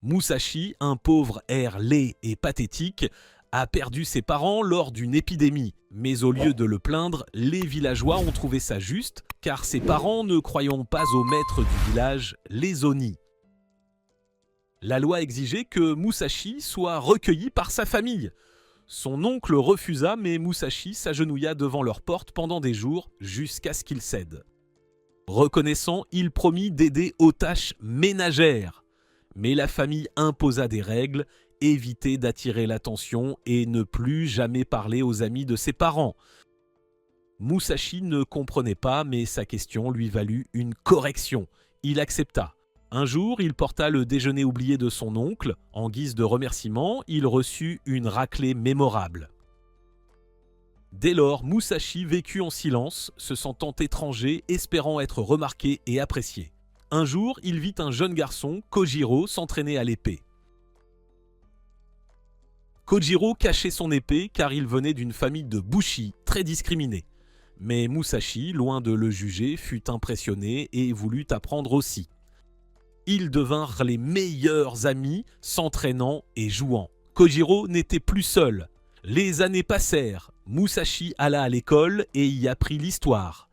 Musashi, un pauvre air laid et pathétique, a perdu ses parents lors d'une épidémie. Mais au lieu de le plaindre, les villageois ont trouvé ça juste, car ses parents ne croyant pas au maître du village, les Oni. La loi exigeait que Musashi soit recueilli par sa famille. Son oncle refusa, mais Musashi s'agenouilla devant leur porte pendant des jours, jusqu'à ce qu'il cède. Reconnaissant, il promit d'aider aux tâches ménagères. Mais la famille imposa des règles, éviter d'attirer l'attention et ne plus jamais parler aux amis de ses parents. Musashi ne comprenait pas, mais sa question lui valut une correction. Il accepta. Un jour, il porta le déjeuner oublié de son oncle. En guise de remerciement, il reçut une raclée mémorable. Dès lors, Musashi vécut en silence, se sentant étranger, espérant être remarqué et apprécié. Un jour, il vit un jeune garçon, Kojiro, s'entraîner à l'épée. Kojiro cachait son épée car il venait d'une famille de bushi très discriminée. Mais Musashi, loin de le juger, fut impressionné et voulut apprendre aussi. Ils devinrent les meilleurs amis, s'entraînant et jouant. Kojiro n'était plus seul. Les années passèrent. Musashi alla à l'école et y apprit l'histoire.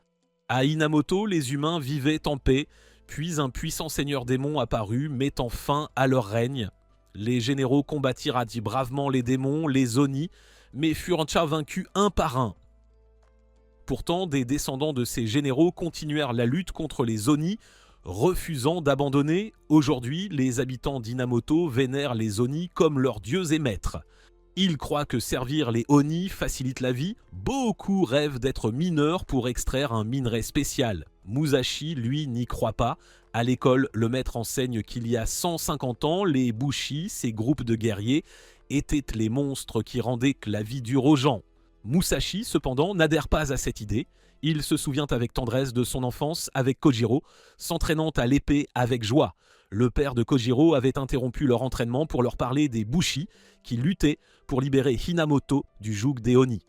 À Inamoto, les humains vivaient en paix, puis un puissant seigneur démon apparut, mettant fin à leur règne. Les généraux combattirent bravement les démons, les Oni, mais furent vaincus un par un. Pourtant, des descendants de ces généraux continuèrent la lutte contre les Oni, refusant d'abandonner. Aujourd'hui, les habitants d'Inamoto vénèrent les Oni comme leurs dieux et maîtres. Ils croient que servir les Oni facilite la vie. Beaucoup rêvent d'être mineurs pour extraire un minerai spécial. Musashi, lui, n'y croit pas. À l'école, le maître enseigne qu'il y a 150 ans, les Bushi, ces groupes de guerriers, étaient les monstres qui rendaient la vie dure aux gens. Musashi, cependant, n'adhère pas à cette idée. Il se souvient avec tendresse de son enfance avec Kojiro, s'entraînant à l'épée avec joie. Le père de Kojiro avait interrompu leur entraînement pour leur parler des Bushi qui luttaient pour libérer Hinamoto du joug des Oni.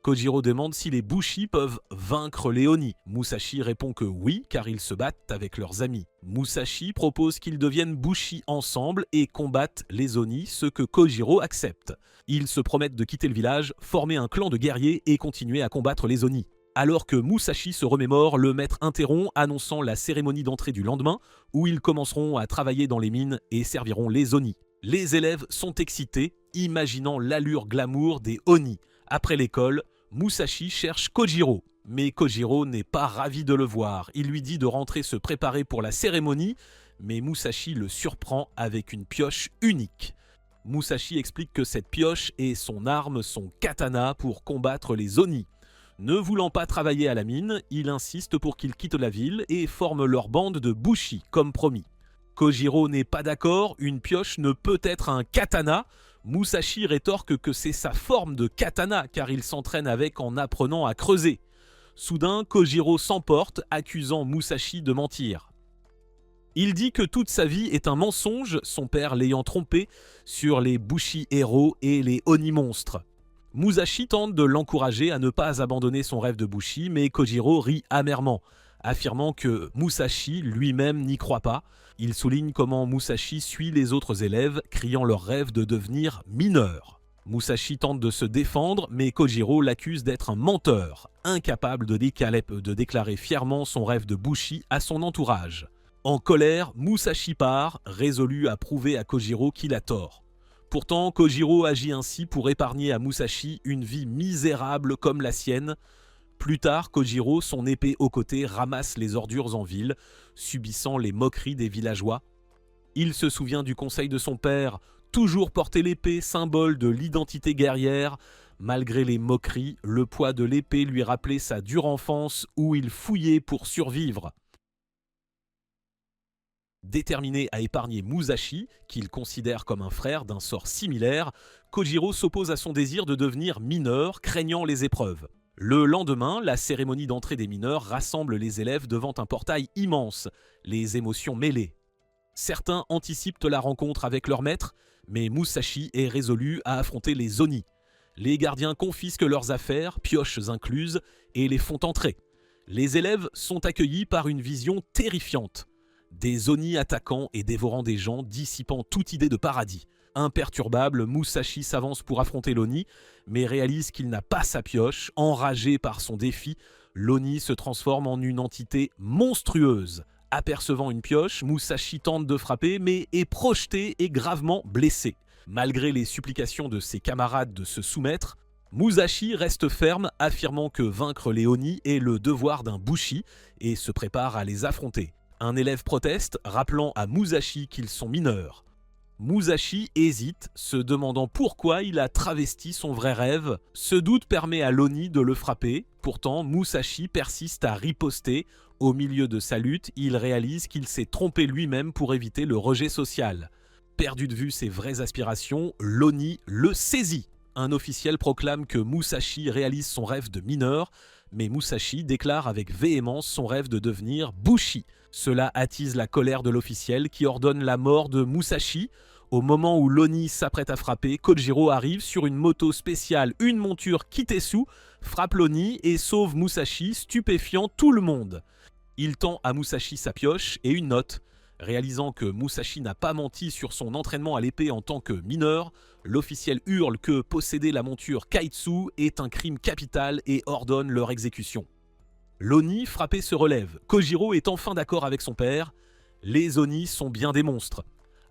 Kojiro demande si les Bushi peuvent vaincre les Oni. Musashi répond que oui, car ils se battent avec leurs amis. Musashi propose qu'ils deviennent Bushi ensemble et combattent les Oni, ce que Kojiro accepte. Ils se promettent de quitter le village, former un clan de guerriers et continuer à combattre les Oni. Alors que Musashi se remémore, le maître interrompt, annonçant la cérémonie d'entrée du lendemain, où ils commenceront à travailler dans les mines et serviront les Oni. Les élèves sont excités, imaginant l'allure glamour des Oni. Après l'école, Musashi cherche Kojiro. Mais Kojiro n'est pas ravi de le voir. Il lui dit de rentrer se préparer pour la cérémonie, mais Musashi le surprend avec une pioche unique. Musashi explique que cette pioche est son arme, son katana pour combattre les Oni. Ne voulant pas travailler à la mine, il insiste pour qu'ils quittent la ville et forment leur bande de Bushi, comme promis. Kojiro n'est pas d'accord, une pioche ne peut être un katana. Musashi rétorque que c'est sa forme de katana, car il s'entraîne avec en apprenant à creuser. Soudain, Kojiro s'emporte, accusant Musashi de mentir. Il dit que toute sa vie est un mensonge, son père l'ayant trompé, sur les Bushi héros et les Oni monstres. Musashi tente de l'encourager à ne pas abandonner son rêve de Bushi, mais Kojiro rit amèrement, affirmant que Musashi lui-même n'y croit pas. Il souligne comment Musashi suit les autres élèves, criant leur rêve de devenir mineur. Musashi tente de se défendre, mais Kojiro l'accuse d'être un menteur, incapable de déclarer fièrement son rêve de Bushi à son entourage. En colère, Musashi part, résolu à prouver à Kojiro qu'il a tort. Pourtant, Kojiro agit ainsi pour épargner à Musashi une vie misérable comme la sienne. Plus tard, Kojiro, son épée au côté, ramasse les ordures en ville, subissant les moqueries des villageois. Il se souvient du conseil de son père, toujours porter l'épée, symbole de l'identité guerrière. Malgré les moqueries, le poids de l'épée lui rappelait sa dure enfance où il fouillait pour survivre. Déterminé à épargner Musashi, qu'il considère comme un frère d'un sort similaire, Kojiro s'oppose à son désir de devenir mineur, craignant les épreuves. Le lendemain, la cérémonie d'entrée des mineurs rassemble les élèves devant un portail immense, les émotions mêlées. Certains anticipent la rencontre avec leur maître, mais Musashi est résolu à affronter les Oni. Les gardiens confisquent leurs affaires, pioches incluses, et les font entrer. Les élèves sont accueillis par une vision terrifiante. Des Oni attaquant et dévorant des gens, dissipant toute idée de paradis. Imperturbable, Musashi s'avance pour affronter l'Oni, mais réalise qu'il n'a pas sa pioche. Enragé par son défi, l'Oni se transforme en une entité monstrueuse. Apercevant une pioche, Musashi tente de frapper, mais est projeté et gravement blessé. Malgré les supplications de ses camarades de se soumettre, Musashi reste ferme, affirmant que vaincre les Oni est le devoir d'un Bushi et se prépare à les affronter. Un élève proteste, rappelant à Musashi qu'ils sont mineurs. Musashi hésite, se demandant pourquoi il a travesti son vrai rêve. Ce doute permet à l'Oni de le frapper. Pourtant, Musashi persiste à riposter. Au milieu de sa lutte, il réalise qu'il s'est trompé lui-même pour éviter le rejet social. Perdu de vue ses vraies aspirations, l'Oni le saisit. Un officiel proclame que Musashi réalise son rêve de mineur, mais Musashi déclare avec véhémence son rêve de devenir Bushi. Cela attise la colère de l'officiel qui ordonne la mort de Musashi. Au moment où l'Oni s'apprête à frapper, Kojiro arrive sur une moto spéciale, une monture Kitesu, frappe l'Oni et sauve Musashi, stupéfiant tout le monde. Il tend à Musashi sa pioche et une note. Réalisant que Musashi n'a pas menti sur son entraînement à l'épée en tant que mineur, l'officiel hurle que posséder la monture Kaitsu est un crime capital et ordonne leur exécution. L'Oni frappé se relève. Kojiro est enfin d'accord avec son père. Les Oni sont bien des monstres.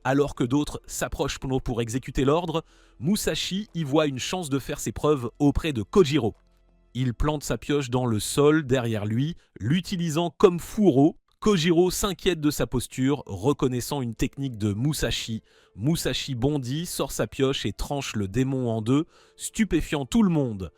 Alors que d'autres s'approchent pour exécuter l'ordre, Musashi y voit une chance de faire ses preuves auprès de Kojiro. Il plante sa pioche dans le sol derrière lui, l'utilisant comme fourreau. Kojiro s'inquiète de sa posture, reconnaissant une technique de Musashi. Musashi bondit, sort sa pioche et tranche le démon en deux, stupéfiant tout le monde.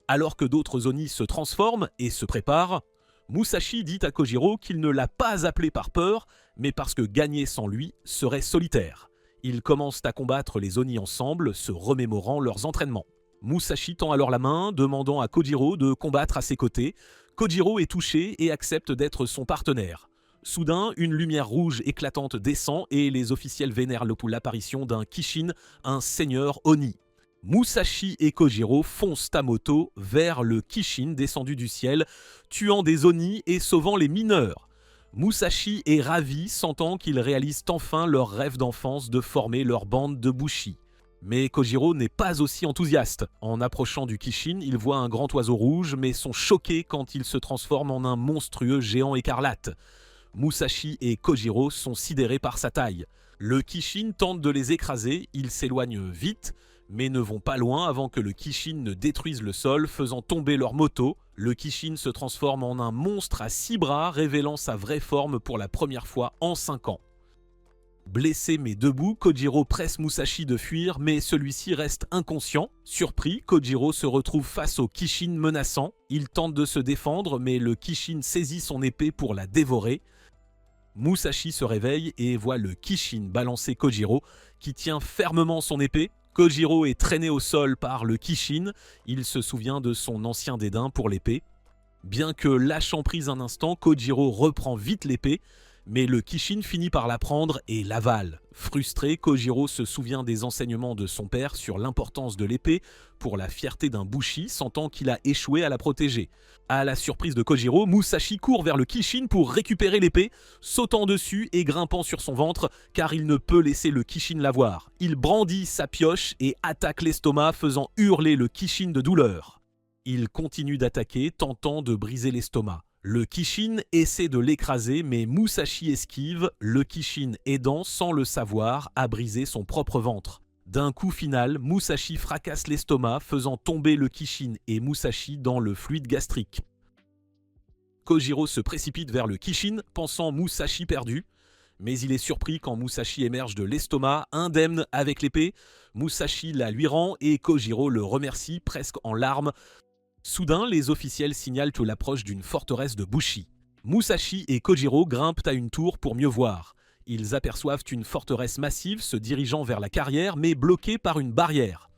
Alors que d'autres Oni se transforment et se préparent, Musashi dit à Kojiro qu'il ne l'a pas appelé par peur, mais parce que gagner sans lui serait solitaire. Ils commencent à combattre les Oni ensemble, se remémorant leurs entraînements. Musashi tend alors la main, demandant à Kojiro de combattre à ses côtés. Kojiro est touché et accepte d'être son partenaire. Soudain, une lumière rouge éclatante descend et les officiels vénèrent l'apparition d'un Kishin, un seigneur Oni. Musashi et Kojiro foncent à moto vers le Kishin descendu du ciel, tuant des Oni et sauvant les mineurs. Musashi est ravi, sentant qu'ils réalisent enfin leur rêve d'enfance de former leur bande de Bushi. Mais Kojiro n'est pas aussi enthousiaste. En approchant du Kishin, ils voient un grand oiseau rouge, mais sont choqués quand il se transforme en un monstrueux géant écarlate. Musashi et Kojiro sont sidérés par sa taille. Le Kishin tente de les écraser, ils s'éloignent vite, mais ne vont pas loin avant que le Kishin ne détruise le sol, faisant tomber leur moto. Le Kishin se transforme en un monstre à 6 bras, révélant sa vraie forme pour la première fois en 5 ans. Blessé mais debout, Kojiro presse Musashi de fuir, mais celui-ci reste inconscient. Surpris, Kojiro se retrouve face au Kishin menaçant. Il tente de se défendre, mais le Kishin saisit son épée pour la dévorer. Musashi se réveille et voit le Kishin balancer Kojiro, qui tient fermement son épée. Kojiro est traîné au sol par le Kishin. Il se souvient de son ancien dédain pour l'épée. Bien que lâchant prise un instant, Kojiro reprend vite l'épée, mais le Kishin finit par la prendre et l'avale. Frustré, Kojiro se souvient des enseignements de son père sur l'importance de l'épée pour la fierté d'un Bushi, sentant qu'il a échoué à la protéger. À la surprise de Kojiro, Musashi court vers le Kishin pour récupérer l'épée, sautant dessus et grimpant sur son ventre, car il ne peut laisser le Kishin l'avoir. Il brandit sa pioche et attaque l'estomac, faisant hurler le Kishin de douleur. Il continue d'attaquer, tentant de briser l'estomac. Le Kishin essaie de l'écraser, mais Musashi esquive, le Kishin aidant, sans le savoir, à briser son propre ventre. D'un coup final, Musashi fracasse l'estomac, faisant tomber le Kishin et Musashi dans le fluide gastrique. Kojiro se précipite vers le Kishin, pensant Musashi perdu. Mais il est surpris quand Musashi émerge de l'estomac, indemne avec l'épée. Musashi la lui rend et Kojiro le remercie presque en larmes. Soudain, les officiels signalent l'approche d'une forteresse de Bushi. Musashi et Kojiro grimpent à une tour pour mieux voir. Ils aperçoivent une forteresse massive se dirigeant vers la carrière, mais bloquée par une barrière.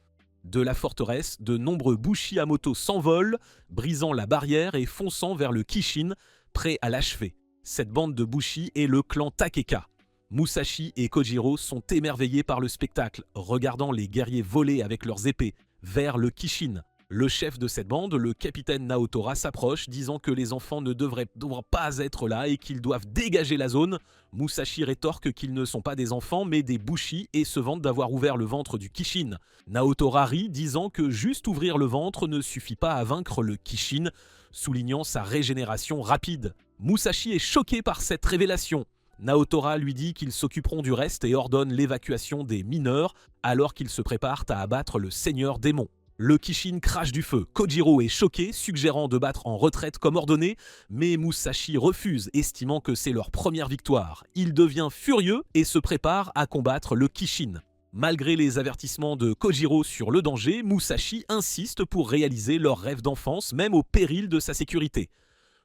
De la forteresse, de nombreux Bushi à moto s'envolent, brisant la barrière et fonçant vers le Kishin, prêt à l'achever. Cette bande de Bushi est le clan Takeka. Musashi et Kojiro sont émerveillés par le spectacle, regardant les guerriers voler avec leurs épées vers le Kishin. Le chef de cette bande, le capitaine Naotora, s'approche, disant que les enfants ne devraient pas être là et qu'ils doivent dégager la zone. Musashi rétorque qu'ils ne sont pas des enfants mais des bushi et se vante d'avoir ouvert le ventre du Kishin. Naotora rit, disant que juste ouvrir le ventre ne suffit pas à vaincre le Kishin, soulignant sa régénération rapide. Musashi est choqué par cette révélation. Naotora lui dit qu'ils s'occuperont du reste et ordonne l'évacuation des mineurs alors qu'ils se préparent à abattre le seigneur démon. Le Kishin crache du feu. Kojiro est choqué, suggérant de battre en retraite comme ordonné, mais Musashi refuse, estimant que c'est leur première victoire. Il devient furieux et se prépare à combattre le Kishin. Malgré les avertissements de Kojiro sur le danger, Musashi insiste pour réaliser leur rêve d'enfance, même au péril de sa sécurité.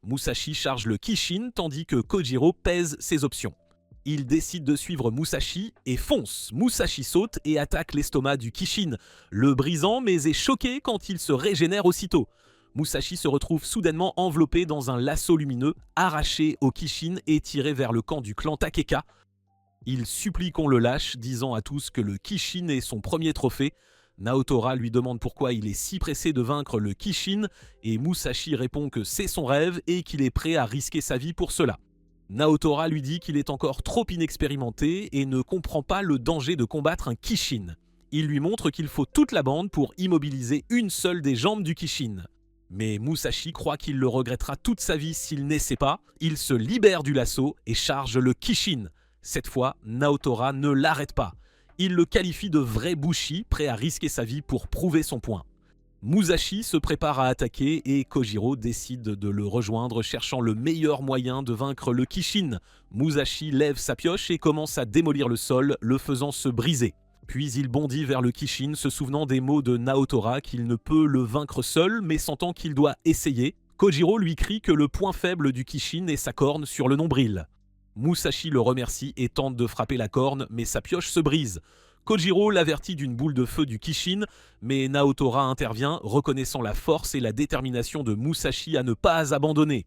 Musashi charge le Kishin tandis que Kojiro pèse ses options. Il décide de suivre Musashi et fonce. Musashi saute et attaque l'estomac du Kishin, le brisant mais est choqué quand il se régénère aussitôt. Musashi se retrouve soudainement enveloppé dans un lasso lumineux, arraché au Kishin et tiré vers le camp du clan Takeka. Il supplie qu'on le lâche, disant à tous que le Kishin est son premier trophée. Naotora lui demande pourquoi il est si pressé de vaincre le Kishin et Musashi répond que c'est son rêve et qu'il est prêt à risquer sa vie pour cela. Naotora lui dit qu'il est encore trop inexpérimenté et ne comprend pas le danger de combattre un Kishin. Il lui montre qu'il faut toute la bande pour immobiliser une seule des jambes du Kishin. Mais Musashi croit qu'il le regrettera toute sa vie s'il n'essaie pas. Il se libère du lasso et charge le Kishin. Cette fois, Naotora ne l'arrête pas. Il le qualifie de vrai bushi, prêt à risquer sa vie pour prouver son point. Musashi se prépare à attaquer et Kojiro décide de le rejoindre, cherchant le meilleur moyen de vaincre le Kishin. Musashi lève sa pioche et commence à démolir le sol, le faisant se briser. Puis il bondit vers le Kishin, se souvenant des mots de Naotora qu'il ne peut le vaincre seul, mais sentant qu'il doit essayer. Kojiro lui crie que le point faible du Kishin est sa corne sur le nombril. Musashi le remercie et tente de frapper la corne, mais sa pioche se brise. Kojiro l'avertit d'une boule de feu du Kishin, mais Naotora intervient, reconnaissant la force et la détermination de Musashi à ne pas abandonner.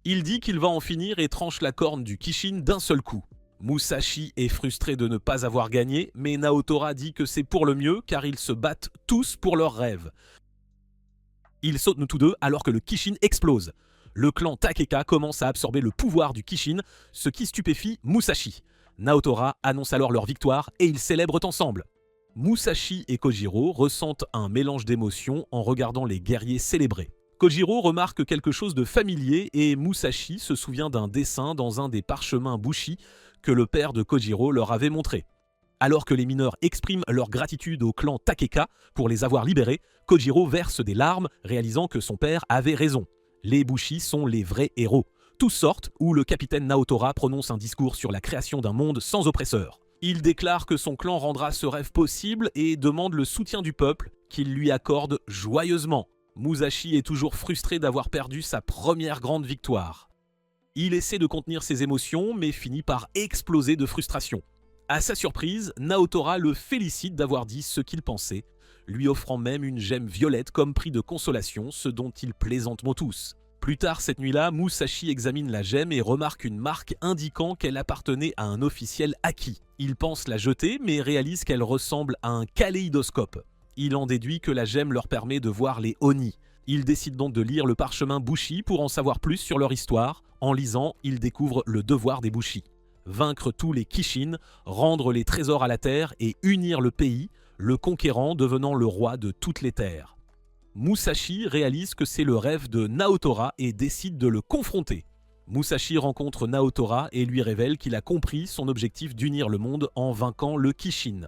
Il dit qu'il va en finir et tranche la corne du Kishin d'un seul coup. Musashi est frustré de ne pas avoir gagné, mais Naotora dit que c'est pour le mieux car ils se battent tous pour leurs rêves. Ils sautent tous deux alors que le Kishin explose. Le clan Takeka commence à absorber le pouvoir du Kishin, ce qui stupéfie Musashi. Naotora annonce alors leur victoire et ils célèbrent ensemble. Musashi et Kojiro ressentent un mélange d'émotions en regardant les guerriers célébrer. Kojiro remarque quelque chose de familier et Musashi se souvient d'un dessin dans un des parchemins bushi que le père de Kojiro leur avait montré. Alors que les mineurs expriment leur gratitude au clan Takeka pour les avoir libérés, Kojiro verse des larmes, réalisant que son père avait raison. Les bushi sont les vrais héros. Tous sortent où le capitaine Naotora prononce un discours sur la création d'un monde sans oppresseurs. Il déclare que son clan rendra ce rêve possible et demande le soutien du peuple, qu'il lui accorde joyeusement. Musashi est toujours frustré d'avoir perdu sa première grande victoire. Il essaie de contenir ses émotions, mais finit par exploser de frustration. À sa surprise, Naotora le félicite d'avoir dit ce qu'il pensait, lui offrant même une gemme violette comme prix de consolation, ce dont ils plaisantent tous. Plus tard cette nuit-là, Musashi examine la gemme et remarque une marque indiquant qu'elle appartenait à un officiel acquis. Il pense la jeter, mais réalise qu'elle ressemble à un kaléidoscope. Il en déduit que la gemme leur permet de voir les Oni. Il décide donc de lire le parchemin bushi pour en savoir plus sur leur histoire. En lisant, il découvre le devoir des bushi. Vaincre tous les Kishin, rendre les trésors à la terre et unir le pays, le conquérant devenant le roi de toutes les terres. Musashi réalise que c'est le rêve de Naotora et décide de le confronter. Musashi rencontre Naotora et lui révèle qu'il a compris son objectif d'unir le monde en vainquant le Kishin.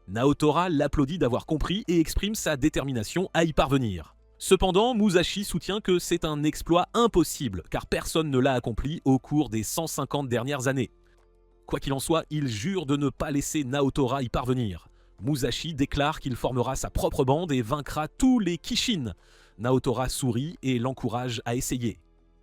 Naotora l'applaudit d'avoir compris et exprime sa détermination à y parvenir. Cependant, Musashi soutient que c'est un exploit impossible car personne ne l'a accompli au cours des 150 dernières années. Quoi qu'il en soit, il jure de ne pas laisser Naotora y parvenir. Musashi déclare qu'il formera sa propre bande et vaincra tous les Kishin. Naotora sourit et l'encourage à essayer.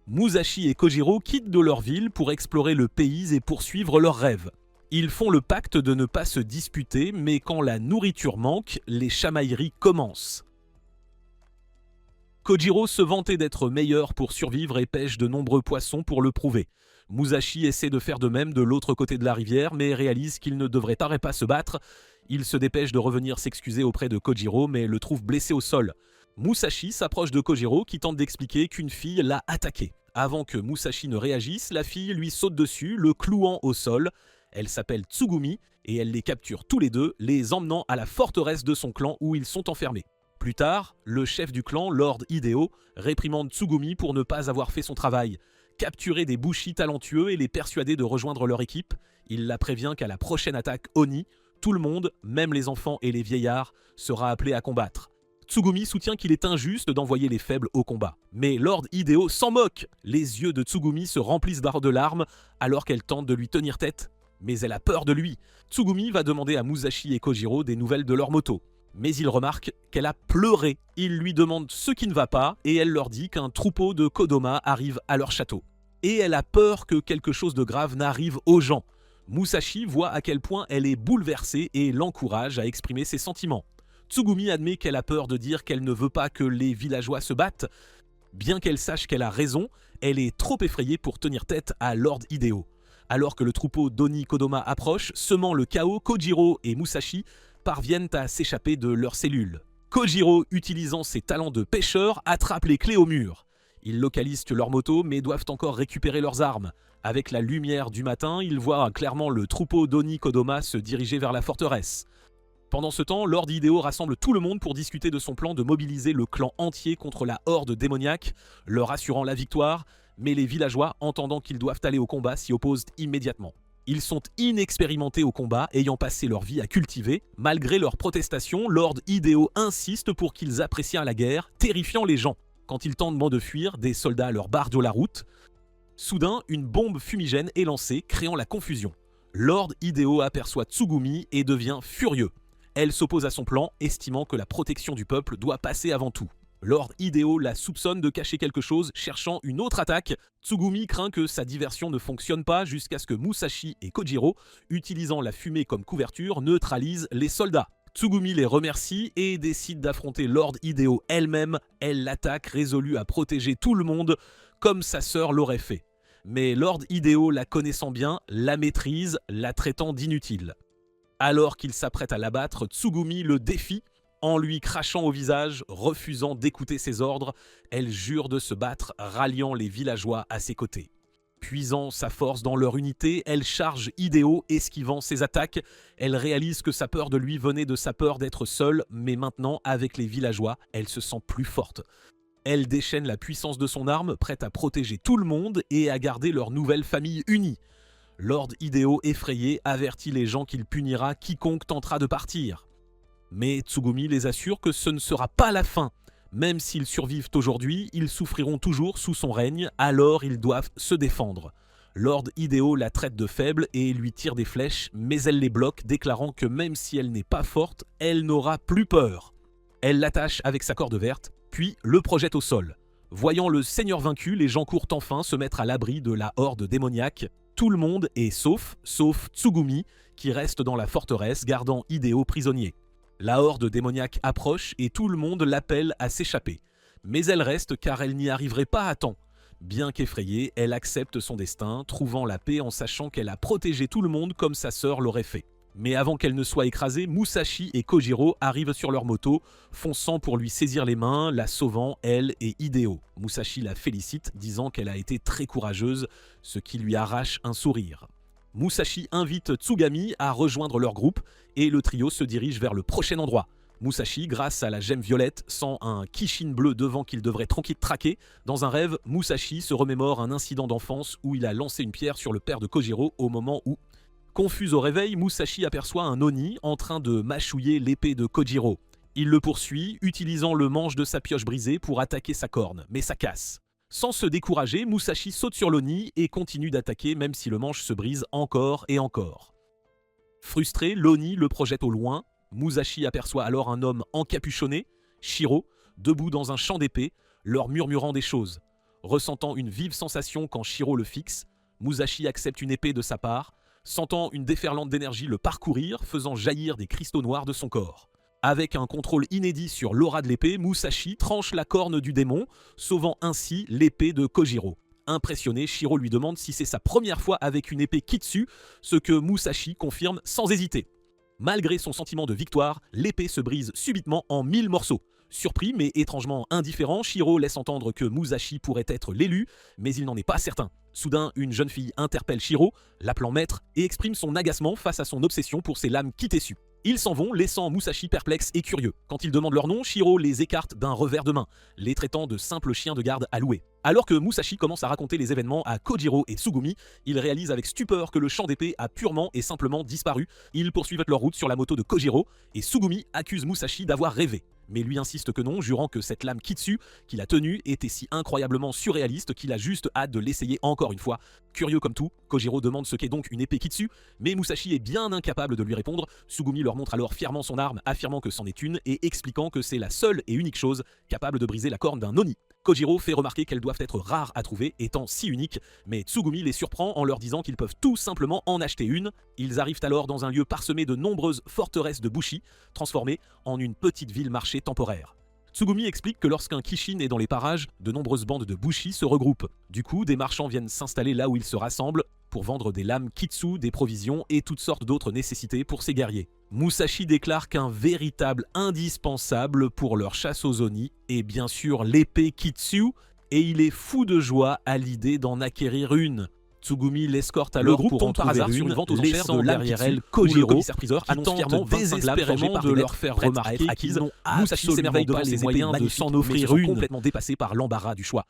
Musashi et Kojiro quittent de leur ville pour explorer le pays et poursuivre leurs rêves. Ils font le pacte de ne pas se disputer, mais quand la nourriture manque, les chamailleries commencent. Kojiro se vantait d'être meilleur pour survivre et pêche de nombreux poissons pour le prouver. Musashi essaie de faire de même de l'autre côté de la rivière, mais réalise qu'il ne devrait pas se battre. Il se dépêche de revenir s'excuser auprès de Kojiro, mais le trouve blessé au sol. Musashi s'approche de Kojiro qui tente d'expliquer qu'une fille l'a attaqué. Avant que Musashi ne réagisse, la fille lui saute dessus, le clouant au sol. Elle s'appelle Tsugumi et elle les capture tous les deux, les emmenant à la forteresse de son clan où ils sont enfermés. Plus tard, le chef du clan, Lord Hideo, réprimande Tsugumi pour ne pas avoir fait son travail. Capturer des Bushi talentueux et les persuader de rejoindre leur équipe, il la prévient qu'à la prochaine attaque Oni, tout le monde, même les enfants et les vieillards, sera appelé à combattre. Tsugumi soutient qu'il est injuste d'envoyer les faibles au combat. Mais Lord Hideo s'en moque. Les yeux de Tsugumi se remplissent de larmes alors qu'elle tente de lui tenir tête. Mais elle a peur de lui. Tsugumi va demander à Musashi et Kojiro des nouvelles de leur moto. Mais il remarque qu'elle a pleuré. Il lui demande ce qui ne va pas et elle leur dit qu'un troupeau de Kodama arrive à leur château. Et elle a peur que quelque chose de grave n'arrive aux gens. Musashi voit à quel point elle est bouleversée et l'encourage à exprimer ses sentiments. Tsugumi admet qu'elle a peur de dire qu'elle ne veut pas que les villageois se battent. Bien qu'elle sache qu'elle a raison, elle est trop effrayée pour tenir tête à Lord Hideo. Alors que le troupeau d'Oni Kodama approche, semant le chaos, Kojiro et Musashi parviennent à s'échapper de leurs cellules. Kojiro, utilisant ses talents de pêcheur, attrape les clés au mur. Ils localisent leur moto mais doivent encore récupérer leurs armes. Avec la lumière du matin, ils voient clairement le troupeau d'Oni Kodama se diriger vers la forteresse. Pendant ce temps, Lord Hideo rassemble tout le monde pour discuter de son plan de mobiliser le clan entier contre la horde démoniaque, leur assurant la victoire, mais les villageois, entendant qu'ils doivent aller au combat, s'y opposent immédiatement. Ils sont inexpérimentés au combat, ayant passé leur vie à cultiver. Malgré leurs protestations, Lord Hideo insiste pour qu'ils apprécient la guerre, terrifiant les gens. Quand ils tentent de fuir, des soldats leur barrent la route. Soudain, une bombe fumigène est lancée, créant la confusion. Lord Hideo aperçoit Tsugumi et devient furieux. Elle s'oppose à son plan, estimant que la protection du peuple doit passer avant tout. Lord Hideo la soupçonne de cacher quelque chose, cherchant une autre attaque. Tsugumi craint que sa diversion ne fonctionne pas jusqu'à ce que Musashi et Kojiro, utilisant la fumée comme couverture, neutralisent les soldats. Tsugumi les remercie et décide d'affronter Lord Hideo elle-même. Elle l'attaque, résolue à protéger tout le monde, comme sa sœur l'aurait fait. Mais Lord Hideo, la connaissant bien, la maîtrise, la traitant d'inutile. Alors qu'il s'apprête à l'abattre, Tsugumi le défie. En lui crachant au visage, refusant d'écouter ses ordres, elle jure de se battre, ralliant les villageois à ses côtés. Puisant sa force dans leur unité, elle charge Hideo, esquivant ses attaques. Elle réalise que sa peur de lui venait de sa peur d'être seule, mais maintenant, avec les villageois, elle se sent plus forte. Elle déchaîne la puissance de son arme, prête à protéger tout le monde et à garder leur nouvelle famille unie. Lord Hideo, effrayé, avertit les gens qu'il punira quiconque tentera de partir. Mais Tsugumi les assure que ce ne sera pas la fin. Même s'ils survivent aujourd'hui, ils souffriront toujours sous son règne, alors ils doivent se défendre. Lord Hideo la traite de faible et lui tire des flèches, mais elle les bloque, déclarant que même si elle n'est pas forte, elle n'aura plus peur. Elle l'attache avec sa corde verte, puis le projette au sol. Voyant le seigneur vaincu, les gens courent enfin se mettre à l'abri de la horde démoniaque. Tout le monde est sauf Tsugumi, qui reste dans la forteresse, gardant Hideo prisonnier. La horde démoniaque approche et tout le monde l'appelle à s'échapper. Mais elle reste car elle n'y arriverait pas à temps. Bien qu'effrayée, elle accepte son destin, trouvant la paix en sachant qu'elle a protégé tout le monde comme sa sœur l'aurait fait. Mais avant qu'elle ne soit écrasée, Musashi et Kojiro arrivent sur leur moto, fonçant pour lui saisir les mains, la sauvant, elle et Hideo. Musashi la félicite, disant qu'elle a été très courageuse, ce qui lui arrache un sourire. Musashi invite Tsugami à rejoindre leur groupe et le trio se dirige vers le prochain endroit. Musashi, grâce à la gemme violette, sent un Kishin bleu devant qu'il devrait traquer. Dans un rêve, Musashi se remémore un incident d'enfance où il a lancé une pierre sur le père de Kojiro au moment où... Confus au réveil, Musashi aperçoit un Oni en train de mâchouiller l'épée de Kojiro. Il le poursuit, utilisant le manche de sa pioche brisée pour attaquer sa corne, mais ça casse. Sans se décourager, Musashi saute sur l'Oni et continue d'attaquer même si le manche se brise encore et encore. Frustré, l'Oni le projette au loin. Musashi aperçoit alors un homme encapuchonné, Shiro, debout dans un champ d'épée, leur murmurant des choses. Ressentant une vive sensation quand Shiro le fixe, Musashi accepte une épée de sa part, sentant une déferlante d'énergie le parcourir, faisant jaillir des cristaux noirs de son corps. Avec un contrôle inédit sur l'aura de l'épée, Musashi tranche la corne du démon, sauvant ainsi l'épée de Kojiro. Impressionné, Shiro lui demande si c'est sa première fois avec une épée Kitsu, ce que Musashi confirme sans hésiter. Malgré son sentiment de victoire, l'épée se brise subitement en 1000 morceaux. Surpris mais étrangement indifférent, Shiro laisse entendre que Musashi pourrait être l'élu, mais il n'en est pas certain. Soudain, une jeune fille interpelle Shiro, l'appelant maître, et exprime son agacement face à son obsession pour ces lames Kitetsu. Ils s'en vont, laissant Musashi perplexe et curieux. Quand ils demandent leur nom, Shiro les écarte d'un revers de main, les traitant de simples chiens de garde à louer. Alors que Musashi commence à raconter les événements à Kojiro et Tsugumi, il réalise avec stupeur que le champ d'épée a purement et simplement disparu. Ils poursuivent leur route sur la moto de Kojiro, et Tsugumi accuse Musashi d'avoir rêvé. Mais lui insiste que non, jurant que cette lame Kitsu qu'il a tenue était si incroyablement surréaliste qu'il a juste hâte de l'essayer encore une fois. Curieux comme tout, Kojiro demande ce qu'est donc une épée Kitsu, mais Musashi est bien incapable de lui répondre. Tsugumi leur montre alors fièrement son arme, affirmant que c'en est une et expliquant que c'est la seule et unique chose capable de briser la corne d'un Oni. Kojiro fait remarquer qu'elles doivent être rares à trouver, étant si uniques, mais Tsugumi les surprend en leur disant qu'ils peuvent tout simplement en acheter une. Ils arrivent alors dans un lieu parsemé de nombreuses forteresses de Bushi, transformées en une petite ville-marché temporaire. Tsugumi explique que lorsqu'un Kishin est dans les parages, de nombreuses bandes de Bushi se regroupent. Du coup, des marchands viennent s'installer là où ils se rassemblent pour vendre des lames Kitsu, des provisions et toutes sortes d'autres nécessités pour ces guerriers. Musashi déclare qu'un véritable indispensable pour leur chasse aux Oni est bien sûr l'épée Kitsu, et il est fou de joie à l'idée d'en acquérir une. Tsugumi l'escorte alors pour en trouver une, sur une vente aux enchères de derrière elle Kojiro, qui annonce fièrement désespérément de leur faire remarquer qu'ils n'ont Musashi s'émerveille devant ses moyens de s'en offrir une, complètement dépassé par l'embarras du choix.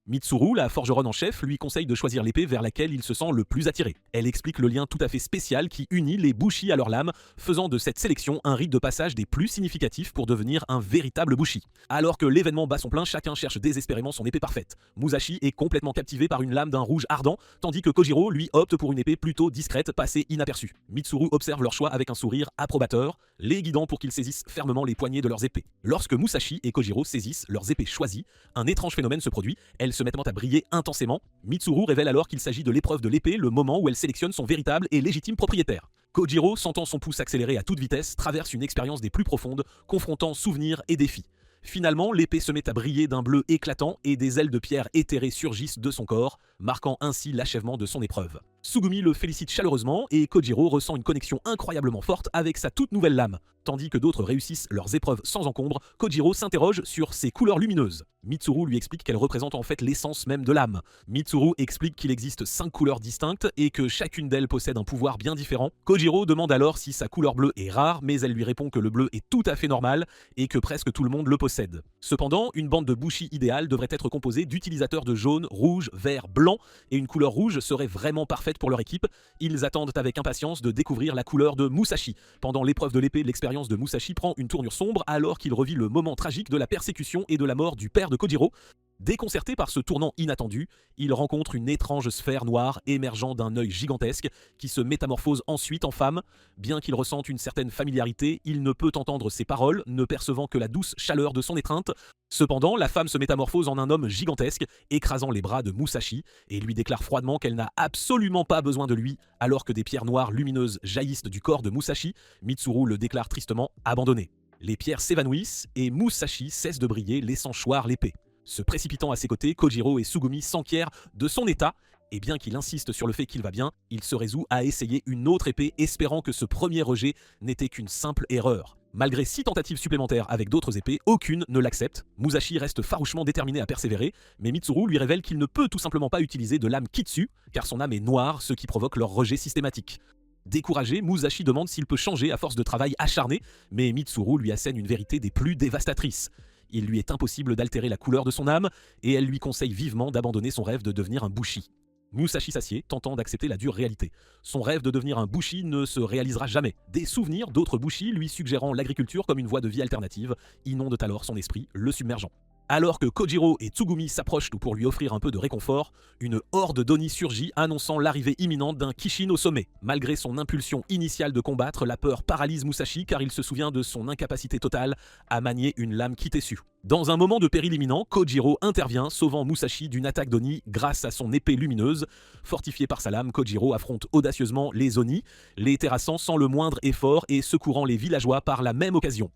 Mitsuru, la forgeronne en chef, lui conseille de choisir l'épée vers laquelle il se sent le plus attiré. Elle explique le lien tout à fait spécial qui unit les Bushi à leurs lames, faisant de cette sélection un rite de passage des plus significatifs pour devenir un véritable Bushi. Alors que l'événement bat son plein, chacun cherche désespérément son épée parfaite. Musashi est complètement captivé par une lame d'un rouge ardent, tandis que Kojiro, lui, opte pour une épée plutôt discrète, passée inaperçue. Mitsuru observe leur choix avec un sourire approbateur, les guidant pour qu'ils saisissent fermement les poignets de leurs épées. Lorsque Musashi et Kojiro saisissent leurs épées choisies, un étrange phénomène se produit, elles se mettent à briller intensément. Mitsuru révèle alors qu'il s'agit de l'épreuve de l'épée, le moment où elle sélectionne son véritable et légitime propriétaire. Kojiro, sentant son pouce accélérer à toute vitesse, traverse une expérience des plus profondes, confrontant souvenirs et défis. Finalement, l'épée se met à briller d'un bleu éclatant et des ailes de pierre éthérées surgissent de son corps, marquant ainsi l'achèvement de son épreuve. Tsugumi le félicite chaleureusement et Kojiro ressent une connexion incroyablement forte avec sa toute nouvelle lame. Tandis que d'autres réussissent leurs épreuves sans encombre, Kojiro s'interroge sur ses couleurs lumineuses. Mitsuru lui explique qu'elles représentent en fait l'essence même de l'âme. Mitsuru explique qu'il existe 5 couleurs distinctes et que chacune d'elles possède un pouvoir bien différent. Kojiro demande alors si sa couleur bleue est rare, mais elle lui répond que le bleu est tout à fait normal et que presque tout le monde le possède. Cependant, une bande de Bushi idéale devrait être composée d'utilisateurs de jaune, rouge, vert, blanc, et une couleur rouge serait vraiment parfaite pour leur équipe. Ils attendent avec impatience de découvrir la couleur de Musashi. Pendant l'épreuve de l'épée, l'expérience de Musashi prend une tournure sombre alors qu'il revit le moment tragique de la persécution et de la mort du père de Kojiro. Déconcerté par ce tournant inattendu, il rencontre une étrange sphère noire émergeant d'un œil gigantesque qui se métamorphose ensuite en femme. Bien qu'il ressente une certaine familiarité, il ne peut entendre ses paroles, ne percevant que la douce chaleur de son étreinte. Cependant, la femme se métamorphose en un homme gigantesque, écrasant les bras de Musashi, et lui déclare froidement qu'elle n'a absolument pas besoin de lui, alors que des pierres noires lumineuses jaillissent du corps de Musashi. Mitsuru le déclare tristement abandonné. Les pierres s'évanouissent et Musashi cesse de briller, laissant choir l'épée. Se précipitant à ses côtés, Kojiro et Tsugumi s'enquièrent de son état, et bien qu'il insiste sur le fait qu'il va bien, il se résout à essayer une autre épée, espérant que ce premier rejet n'était qu'une simple erreur. Malgré 6 tentatives supplémentaires avec d'autres épées, aucune ne l'accepte. Musashi reste farouchement déterminé à persévérer, mais Mitsuru lui révèle qu'il ne peut tout simplement pas utiliser de lame Kitsu, car son âme est noire, ce qui provoque leur rejet systématique. Découragé, Musashi demande s'il peut changer à force de travail acharné, mais Mitsuru lui assène une vérité des plus dévastatrices. Il lui est impossible d'altérer la couleur de son âme, et elle lui conseille vivement d'abandonner son rêve de devenir un Bushi. Musashi s'assied, tentant d'accepter la dure réalité. Son rêve de devenir un Bushi ne se réalisera jamais. Des souvenirs d'autres Bushi lui suggérant l'agriculture comme une voie de vie alternative inondent alors son esprit, le submergeant. Alors que Kojiro et Tsugumi s'approchent pour lui offrir un peu de réconfort, une horde d'Oni surgit annonçant l'arrivée imminente d'un Kishin au sommet. Malgré son impulsion initiale de combattre, la peur paralyse Musashi car il se souvient de son incapacité totale à manier une lame Kitetsu. Dans un moment de péril imminent, Kojiro intervient, sauvant Musashi d'une attaque d'Oni grâce à son épée lumineuse. Fortifié par sa lame, Kojiro affronte audacieusement les Oni, les terrassant sans le moindre effort et secourant les villageois par la même occasion.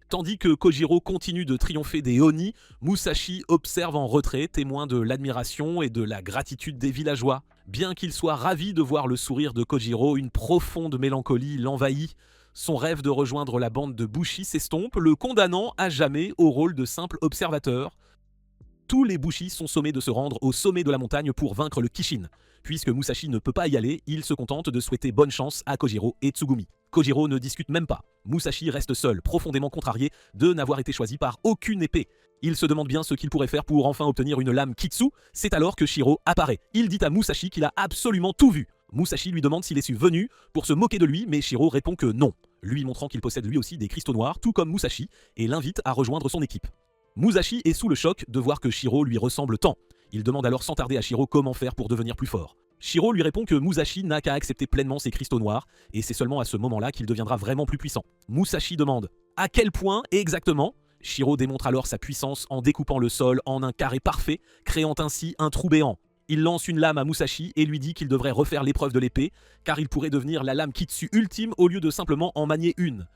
Tandis que Kojiro continue de triompher des Oni, Musashi observe en retrait, témoin de l'admiration et de la gratitude des villageois. Bien qu'il soit ravi de voir le sourire de Kojiro, une profonde mélancolie l'envahit. Son rêve de rejoindre la bande de Bushi s'estompe, le condamnant à jamais au rôle de simple observateur. Tous les Bushi sont sommés de se rendre au sommet de la montagne pour vaincre le Kishin. Puisque Musashi ne peut pas y aller, il se contente de souhaiter bonne chance à Kojiro et Tsugumi. Kojiro ne discute même pas. Musashi reste seul, profondément contrarié de n'avoir été choisi par aucune épée. Il se demande bien ce qu'il pourrait faire pour enfin obtenir une lame Kitsu. C'est alors que Shiro apparaît. Il dit à Musashi qu'il a absolument tout vu. Musashi lui demande s'il est venu pour se moquer de lui, mais Shiro répond que non, lui montrant qu'il possède lui aussi des cristaux noirs, tout comme Musashi, et l'invite à rejoindre son équipe. Musashi est sous le choc de voir que Shiro lui ressemble tant. Il demande alors sans tarder à Shiro comment faire pour devenir plus fort. Shiro lui répond que Musashi n'a qu'à accepter pleinement ses cristaux noirs, et c'est seulement à ce moment-là qu'il deviendra vraiment plus puissant. Musashi demande « À quel point exactement ?» Shiro démontre alors sa puissance en découpant le sol en un carré parfait, créant ainsi un trou béant. Il lance une lame à Musashi et lui dit qu'il devrait refaire l'épreuve de l'épée, car il pourrait devenir la lame Kitsu ultime au lieu de simplement en manier une.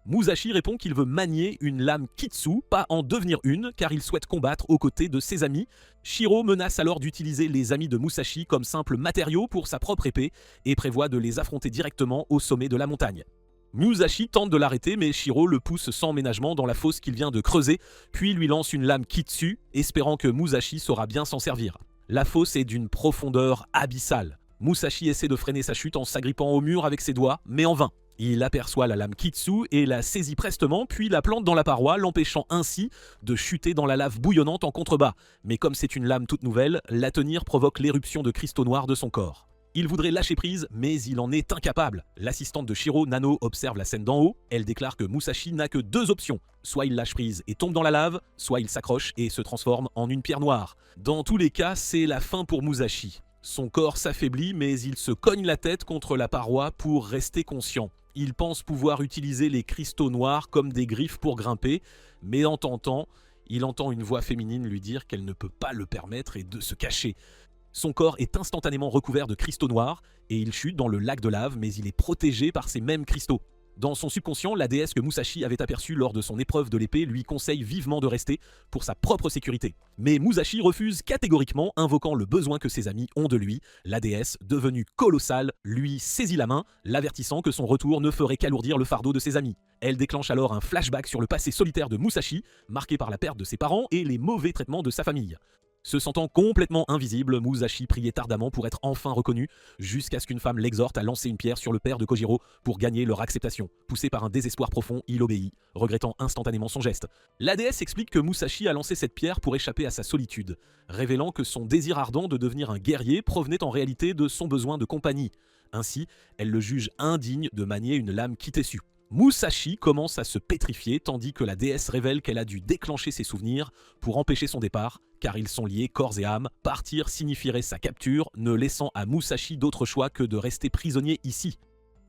Musashi répond qu'il veut manier une lame Kitsu, pas en devenir une, car il souhaite combattre aux côtés de ses amis. Shiro menace alors d'utiliser les amis de Musashi comme simple matériau pour sa propre épée et prévoit de les affronter directement au sommet de la montagne. Musashi tente de l'arrêter, mais Shiro le pousse sans ménagement dans la fosse qu'il vient de creuser, puis lui lance une lame Kitsu, espérant que Musashi saura bien s'en servir. La fosse est d'une profondeur abyssale. Musashi essaie de freiner sa chute en s'agrippant au mur avec ses doigts, mais en vain. Il aperçoit la lame Kitsu et la saisit prestement, puis la plante dans la paroi, l'empêchant ainsi de chuter dans la lave bouillonnante en contrebas. Mais comme c'est une lame toute nouvelle, la tenir provoque l'éruption de cristaux noirs de son corps. Il voudrait lâcher prise, mais il en est incapable. L'assistante de Shiro, Nano, observe la scène d'en haut. Elle déclare que Musashi n'a que deux options. Soit il lâche prise et tombe dans la lave, soit il s'accroche et se transforme en une pierre noire. Dans tous les cas, c'est la fin pour Musashi. Son corps s'affaiblit, mais il se cogne la tête contre la paroi pour rester conscient. Il pense pouvoir utiliser les cristaux noirs comme des griffes pour grimper, mais en tentant, il entend une voix féminine lui dire qu'elle ne peut pas le permettre et de se cacher. Son corps est instantanément recouvert de cristaux noirs et il chute dans le lac de lave, mais il est protégé par ces mêmes cristaux. Dans son subconscient, la déesse que Musashi avait aperçue lors de son épreuve de l'épée lui conseille vivement de rester pour sa propre sécurité. Mais Musashi refuse catégoriquement, invoquant le besoin que ses amis ont de lui. La déesse, devenue colossale, lui saisit la main, l'avertissant que son retour ne ferait qu'alourdir le fardeau de ses amis. Elle déclenche alors un flashback sur le passé solitaire de Musashi, marqué par la perte de ses parents et les mauvais traitements de sa famille. Se sentant complètement invisible, Musashi priait ardemment pour être enfin reconnu, jusqu'à ce qu'une femme l'exhorte à lancer une pierre sur le père de Kojiro pour gagner leur acceptation. Poussé par un désespoir profond, il obéit, regrettant instantanément son geste. La déesse explique que Musashi a lancé cette pierre pour échapper à sa solitude, révélant que son désir ardent de devenir un guerrier provenait en réalité de son besoin de compagnie. Ainsi, elle le juge indigne de manier une lame Kitetsu. Musashi commence à se pétrifier tandis que la déesse révèle qu'elle a dû déclencher ses souvenirs pour empêcher son départ, car ils sont liés corps et âme. Partir signifierait sa capture, ne laissant à Musashi d'autre choix que de rester prisonnier ici.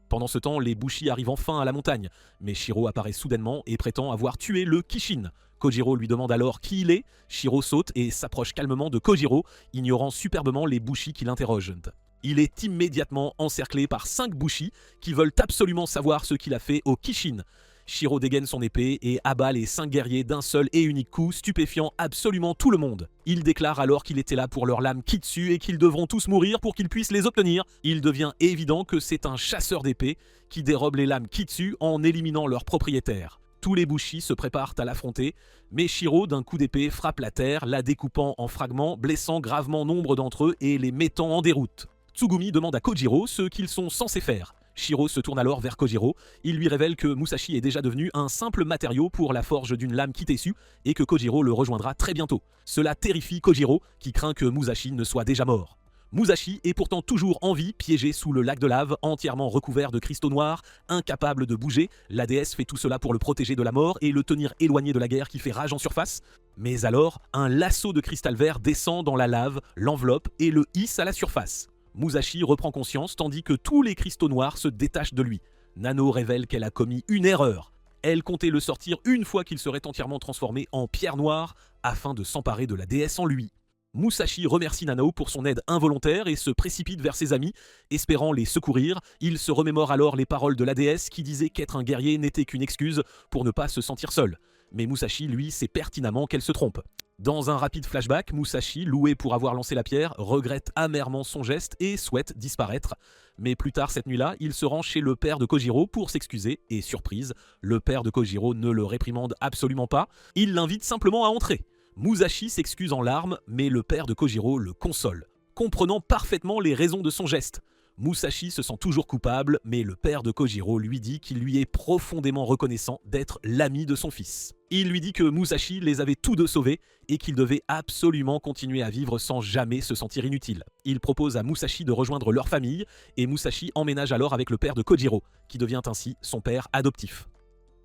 Pendant ce temps, les Bushi arrivent enfin à la montagne, mais Shiro apparaît soudainement et prétend avoir tué le Kishin. Kojiro lui demande alors qui il est, Shiro saute et s'approche calmement de Kojiro, ignorant superbement les Bushi qui l'interrogent. Il est immédiatement encerclé par 5 Bushi qui veulent absolument savoir ce qu'il a fait au Kishin. Shiro dégaine son épée et abat les 5 guerriers d'un seul et unique coup, stupéfiant absolument tout le monde. Il déclare alors qu'il était là pour leur lame Kitsu et qu'ils devront tous mourir pour qu'ils puissent les obtenir. Il devient évident que c'est un chasseur d'épée qui dérobe les lames Kitsu en éliminant leur propriétaire. Tous les Bushi se préparent à l'affronter, mais Shiro, d'un coup d'épée, frappe la terre, la découpant en fragments, blessant gravement nombre d'entre eux et les mettant en déroute. Tsugumi demande à Kojiro ce qu'ils sont censés faire. Shiro se tourne alors vers Kojiro. Il lui révèle que Musashi est déjà devenu un simple matériau pour la forge d'une lame Kitetsu et que Kojiro le rejoindra très bientôt. Cela terrifie Kojiro, qui craint que Musashi ne soit déjà mort. Musashi est pourtant toujours en vie, piégé sous le lac de lave, entièrement recouvert de cristaux noirs, incapable de bouger. La déesse fait tout cela pour le protéger de la mort et le tenir éloigné de la guerre qui fait rage en surface. Mais alors, un lasso de cristal vert descend dans la lave, l'enveloppe et le hisse à la surface. Musashi reprend conscience tandis que tous les cristaux noirs se détachent de lui. Nano révèle qu'elle a commis une erreur. Elle comptait le sortir une fois qu'il serait entièrement transformé en pierre noire afin de s'emparer de la déesse en lui. Musashi remercie Nano pour son aide involontaire et se précipite vers ses amis, espérant les secourir. Il se remémore alors les paroles de la déesse qui disait qu'être un guerrier n'était qu'une excuse pour ne pas se sentir seul. Mais Musashi, lui, sait pertinemment qu'elle se trompe. Dans un rapide flashback, Musashi, loué pour avoir lancé la pierre, regrette amèrement son geste et souhaite disparaître. Mais plus tard cette nuit-là, il se rend chez le père de Kojiro pour s'excuser, et surprise, le père de Kojiro ne le réprimande absolument pas, il l'invite simplement à entrer. Musashi s'excuse en larmes, mais le père de Kojiro le console, comprenant parfaitement les raisons de son geste. Musashi se sent toujours coupable, mais le père de Kojiro lui dit qu'il lui est profondément reconnaissant d'être l'ami de son fils. Il lui dit que Musashi les avait tous deux sauvés et qu'il devait absolument continuer à vivre sans jamais se sentir inutile. Il propose à Musashi de rejoindre leur famille et Musashi emménage alors avec le père de Kojiro, qui devient ainsi son père adoptif.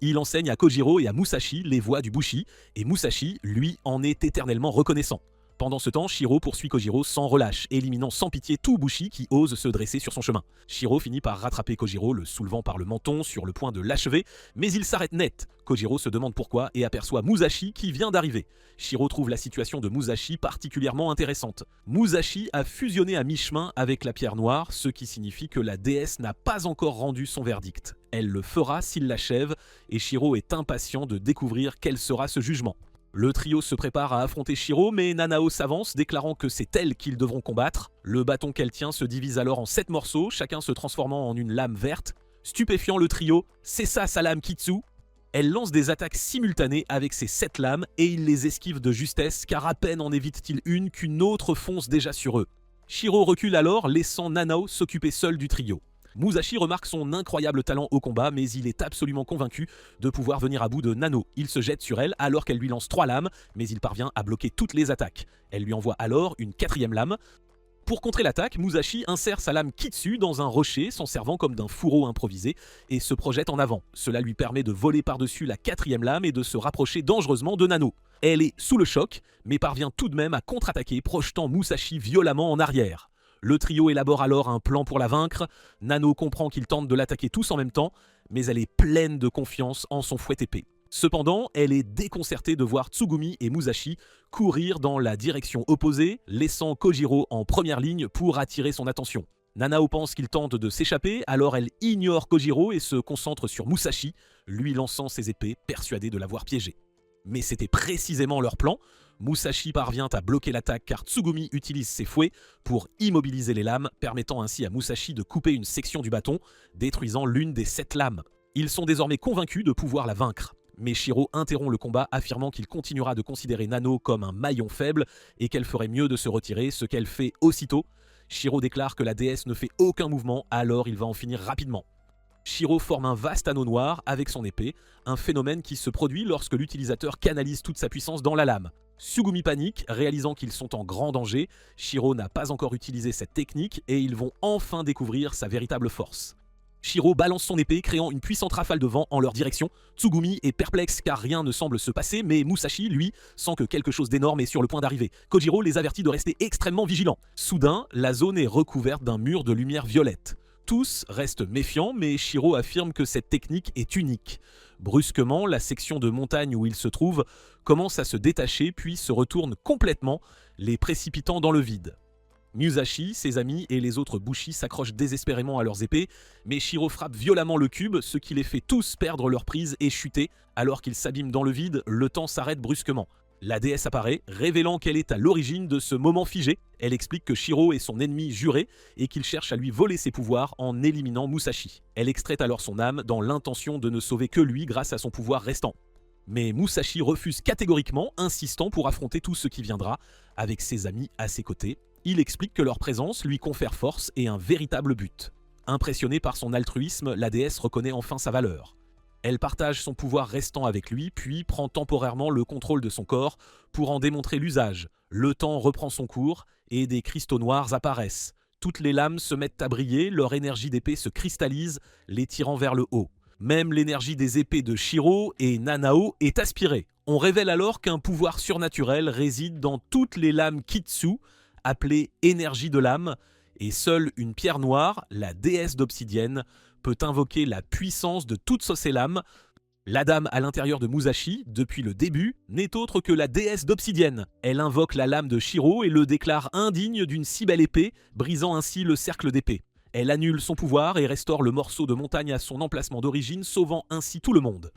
Il enseigne à Kojiro et à Musashi les voies du Bushi et Musashi, lui, en est éternellement reconnaissant. Pendant ce temps, Shiro poursuit Kojiro sans relâche, éliminant sans pitié tout Bushi qui ose se dresser sur son chemin. Shiro finit par rattraper Kojiro, le soulevant par le menton sur le point de l'achever, mais il s'arrête net. Kojiro se demande pourquoi et aperçoit Musashi qui vient d'arriver. Shiro trouve la situation de Musashi particulièrement intéressante. Musashi a fusionné à mi-chemin avec la pierre noire, ce qui signifie que la déesse n'a pas encore rendu son verdict. Elle le fera s'il l'achève, et Shiro est impatient de découvrir quel sera ce jugement. Le trio se prépare à affronter Shiro, mais Nanao s'avance, déclarant que c'est elle qu'ils devront combattre. Le bâton qu'elle tient se divise alors en 7 morceaux, chacun se transformant en une lame verte. Stupéfiant le trio, c'est ça sa lame Kitsu. Elle lance des attaques simultanées avec ses 7 lames et il les esquive de justesse, car à peine en évite-t-il une qu'une autre fonce déjà sur eux. Shiro recule alors, laissant Nanao s'occuper seul du trio. Musashi remarque son incroyable talent au combat, mais il est absolument convaincu de pouvoir venir à bout de Nano. Il se jette sur elle alors qu'elle lui lance 3 lames, mais il parvient à bloquer toutes les attaques. Elle lui envoie alors une 4e lame. Pour contrer l'attaque, Musashi insère sa lame Kitsu dans un rocher, s'en servant comme d'un fourreau improvisé, et se projette en avant. Cela lui permet de voler par-dessus la 4e lame et de se rapprocher dangereusement de Nano. Elle est sous le choc, mais parvient tout de même à contre-attaquer, projetant Musashi violemment en arrière. Le trio élabore alors un plan pour la vaincre. Nano comprend qu'ils tentent de l'attaquer tous en même temps, mais elle est pleine de confiance en son fouet épée. Cependant, elle est déconcertée de voir Tsugumi et Musashi courir dans la direction opposée, laissant Kojiro en première ligne pour attirer son attention. Nanao pense qu'il tente de s'échapper, alors elle ignore Kojiro et se concentre sur Musashi, lui lançant ses épées, persuadée de l'avoir piégé. Mais c'était précisément leur plan. Musashi parvient à bloquer l'attaque car Tsugumi utilise ses fouets pour immobiliser les lames, permettant ainsi à Musashi de couper une section du bâton, détruisant l'une des 7 lames. Ils sont désormais convaincus de pouvoir la vaincre. Mais Shiro interrompt le combat, affirmant qu'il continuera de considérer Nano comme un maillon faible et qu'elle ferait mieux de se retirer, ce qu'elle fait aussitôt. Shiro déclare que la déesse ne fait aucun mouvement, alors il va en finir rapidement. Shiro forme un vaste anneau noir avec son épée, un phénomène qui se produit lorsque l'utilisateur canalise toute sa puissance dans la lame. Tsugumi panique, réalisant qu'ils sont en grand danger. Shiro n'a pas encore utilisé cette technique et ils vont enfin découvrir sa véritable force. Shiro balance son épée, créant une puissante rafale de vent en leur direction. Tsugumi est perplexe car rien ne semble se passer, mais Musashi, lui, sent que quelque chose d'énorme est sur le point d'arriver. Kojiro les avertit de rester extrêmement vigilants. Soudain, la zone est recouverte d'un mur de lumière violette. Tous restent méfiants, mais Shiro affirme que cette technique est unique. Brusquement, la section de montagne où il se trouve commence à se détacher puis se retourne complètement, les précipitant dans le vide. Musashi, ses amis et les autres Bushi s'accrochent désespérément à leurs épées, mais Shiro frappe violemment le cube, ce qui les fait tous perdre leur prise et chuter. Alors qu'ils s'abîment dans le vide, le temps s'arrête brusquement. La déesse apparaît, révélant qu'elle est à l'origine de ce moment figé. Elle explique que Shiro est son ennemi juré et qu'il cherche à lui voler ses pouvoirs en éliminant Musashi. Elle extrait alors son âme dans l'intention de ne sauver que lui grâce à son pouvoir restant. Mais Musashi refuse catégoriquement, insistant pour affronter tout ce qui viendra, avec ses amis à ses côtés. Il explique que leur présence lui confère force et un véritable but. Impressionnée par son altruisme, la déesse reconnaît enfin sa valeur. Elle partage son pouvoir restant avec lui, puis prend temporairement le contrôle de son corps pour en démontrer l'usage. Le temps reprend son cours et des cristaux noirs apparaissent. Toutes les lames se mettent à briller, leur énergie d'épée se cristallise, les tirant vers le haut. Même l'énergie des épées de Shiro et Nanao est aspirée. On révèle alors qu'un pouvoir surnaturel réside dans toutes les lames Kitsu, appelées énergie de lame, et seule une pierre noire, la déesse d'obsidienne, peut invoquer la puissance de toutes ces lames. La dame à l'intérieur de Musashi, depuis le début, n'est autre que la déesse d'obsidienne. Elle invoque la lame de Shiro et le déclare indigne d'une si belle épée, brisant ainsi le cercle d'épée. Elle annule son pouvoir et restaure le morceau de montagne à son emplacement d'origine, sauvant ainsi tout le monde.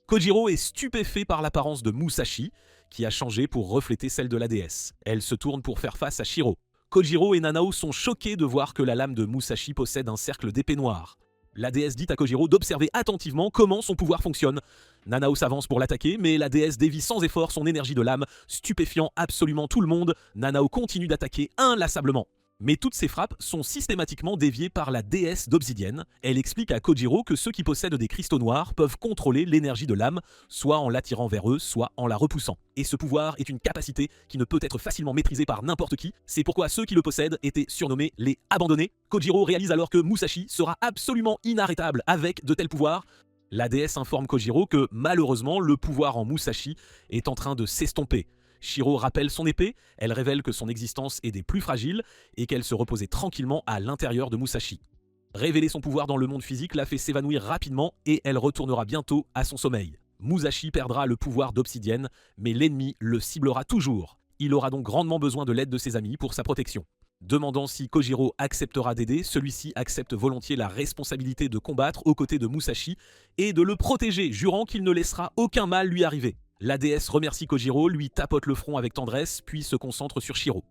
Kojiro est stupéfait par l'apparence de Musashi, qui a changé pour refléter celle de la déesse. Elle se tourne pour faire face à Shiro. Kojiro et Nanao sont choqués de voir que la lame de Musashi possède un cercle d'épée noire. La déesse dit à Kojiro d'observer attentivement comment son pouvoir fonctionne. Nanao s'avance pour l'attaquer, mais la déesse dévie sans effort son énergie de lame, stupéfiant absolument tout le monde. Nanao continue d'attaquer inlassablement. Mais toutes ces frappes sont systématiquement déviées par la déesse d'obsidienne. Elle explique à Kojiro que ceux qui possèdent des cristaux noirs peuvent contrôler l'énergie de l'âme, soit en l'attirant vers eux, soit en la repoussant. Et ce pouvoir est une capacité qui ne peut être facilement maîtrisée par n'importe qui. C'est pourquoi ceux qui le possèdent étaient surnommés les abandonnés. Kojiro réalise alors que Musashi sera absolument inarrêtable avec de tels pouvoirs. La déesse informe Kojiro que malheureusement le pouvoir en Musashi est en train de s'estomper. Shiro rappelle son épée, elle révèle que son existence est des plus fragiles et qu'elle se reposait tranquillement à l'intérieur de Musashi. Révéler son pouvoir dans le monde physique la fait s'évanouir rapidement et elle retournera bientôt à son sommeil. Musashi perdra le pouvoir d'obsidienne, mais l'ennemi le ciblera toujours. Il aura donc grandement besoin de l'aide de ses amis pour sa protection. Demandant si Kojiro acceptera d'aider, celui-ci accepte volontiers la responsabilité de combattre aux côtés de Musashi et de le protéger, jurant qu'il ne laissera aucun mal lui arriver. La déesse remercie Kojiro, lui tapote le front avec tendresse, puis se concentre sur Shiro.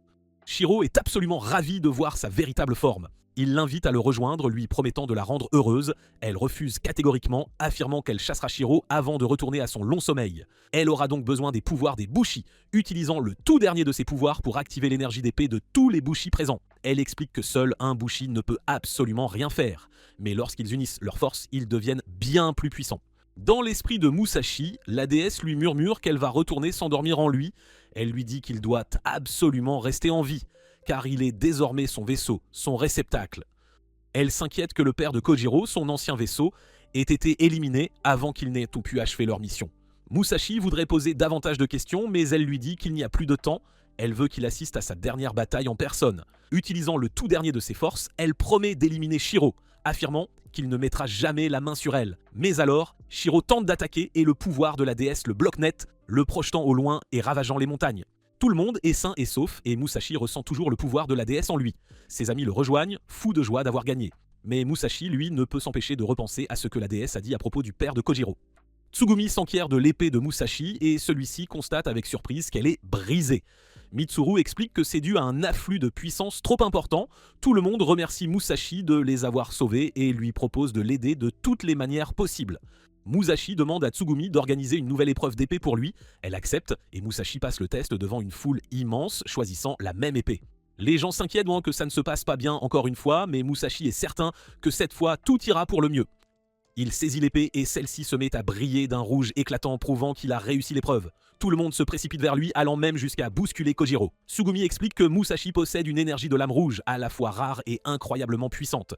Shiro est absolument ravi de voir sa véritable forme. Il l'invite à le rejoindre, lui promettant de la rendre heureuse. Elle refuse catégoriquement, affirmant qu'elle chassera Shiro avant de retourner à son long sommeil. Elle aura donc besoin des pouvoirs des Bushi, utilisant le tout dernier de ses pouvoirs pour activer l'énergie d'épée de tous les Bushi présents. Elle explique que seul un Bushi ne peut absolument rien faire, mais lorsqu'ils unissent leurs forces, ils deviennent bien plus puissants. Dans l'esprit de Musashi, la déesse lui murmure qu'elle va retourner s'endormir en lui. Elle lui dit qu'il doit absolument rester en vie, car il est désormais son vaisseau, son réceptacle. Elle s'inquiète que le père de Kojiro, son ancien vaisseau, ait été éliminé avant qu'ils n'aient tout pu achever leur mission. Musashi voudrait poser davantage de questions, mais elle lui dit qu'il n'y a plus de temps. Elle veut qu'il assiste à sa dernière bataille en personne. Utilisant le tout dernier de ses forces, elle promet d'éliminer Shiro, affirmant qu'il ne mettra jamais la main sur elle. Mais alors, Shiro tente d'attaquer et le pouvoir de la déesse le bloque net, le projetant au loin et ravageant les montagnes. Tout le monde est sain et sauf et Musashi ressent toujours le pouvoir de la déesse en lui. Ses amis le rejoignent, fous de joie d'avoir gagné. Mais Musashi, lui, ne peut s'empêcher de repenser à ce que la déesse a dit à propos du père de Kojiro. Tsugumi s'enquiert de l'épée de Musashi et celui-ci constate avec surprise qu'elle est brisée. Mitsuru explique que c'est dû à un afflux de puissance trop important. Tout le monde remercie Musashi de les avoir sauvés et lui propose de l'aider de toutes les manières possibles. Musashi demande à Tsugumi d'organiser une nouvelle épreuve d'épée pour lui. Elle accepte et Musashi passe le test devant une foule immense, choisissant la même épée. Les gens s'inquiètent que ça ne se passe pas bien encore une fois, mais Musashi est certain que cette fois tout ira pour le mieux. Il saisit l'épée et celle-ci se met à briller d'un rouge éclatant, prouvant qu'il a réussi l'épreuve. Tout le monde se précipite vers lui, allant même jusqu'à bousculer Kojiro. Tsugumi explique que Musashi possède une énergie de lame rouge, à la fois rare et incroyablement puissante.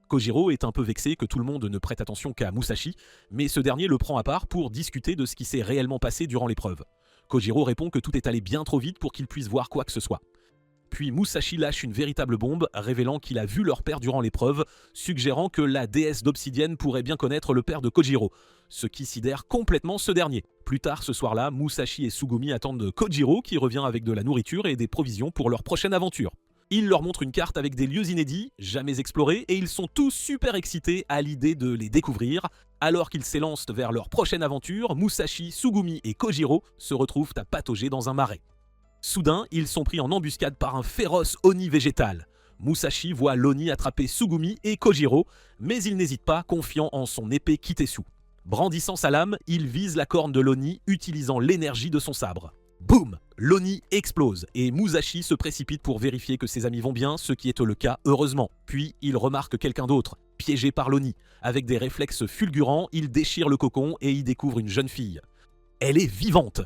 Kojiro est un peu vexé que tout le monde ne prête attention qu'à Musashi, mais ce dernier le prend à part pour discuter de ce qui s'est réellement passé durant l'épreuve. Kojiro répond que tout est allé bien trop vite pour qu'il puisse voir quoi que ce soit. Puis Musashi lâche une véritable bombe, révélant qu'il a vu leur père durant l'épreuve, suggérant que la déesse d'obsidienne pourrait bien connaître le père de Kojiro, ce qui sidère complètement ce dernier. Plus tard ce soir-là, Musashi et Tsugumi attendent Kojiro qui revient avec de la nourriture et des provisions pour leur prochaine aventure. Il leur montre une carte avec des lieux inédits, jamais explorés, et ils sont tous super excités à l'idée de les découvrir. Alors qu'ils s'élancent vers leur prochaine aventure, Musashi, Tsugumi et Kojiro se retrouvent à patauger dans un marais. Soudain, ils sont pris en embuscade par un féroce Oni végétal. Musashi voit l'Oni attraper Tsugumi et Kojiro, mais il n'hésite pas, confiant en son épée Kitetsu. Brandissant sa lame, il vise la corne de l'Oni, utilisant l'énergie de son sabre. Boum! L'Oni explose, et Musashi se précipite pour vérifier que ses amis vont bien, ce qui est le cas heureusement. Puis, il remarque quelqu'un d'autre, piégé par l'Oni. Avec des réflexes fulgurants, il déchire le cocon et y découvre une jeune fille. Elle est vivante!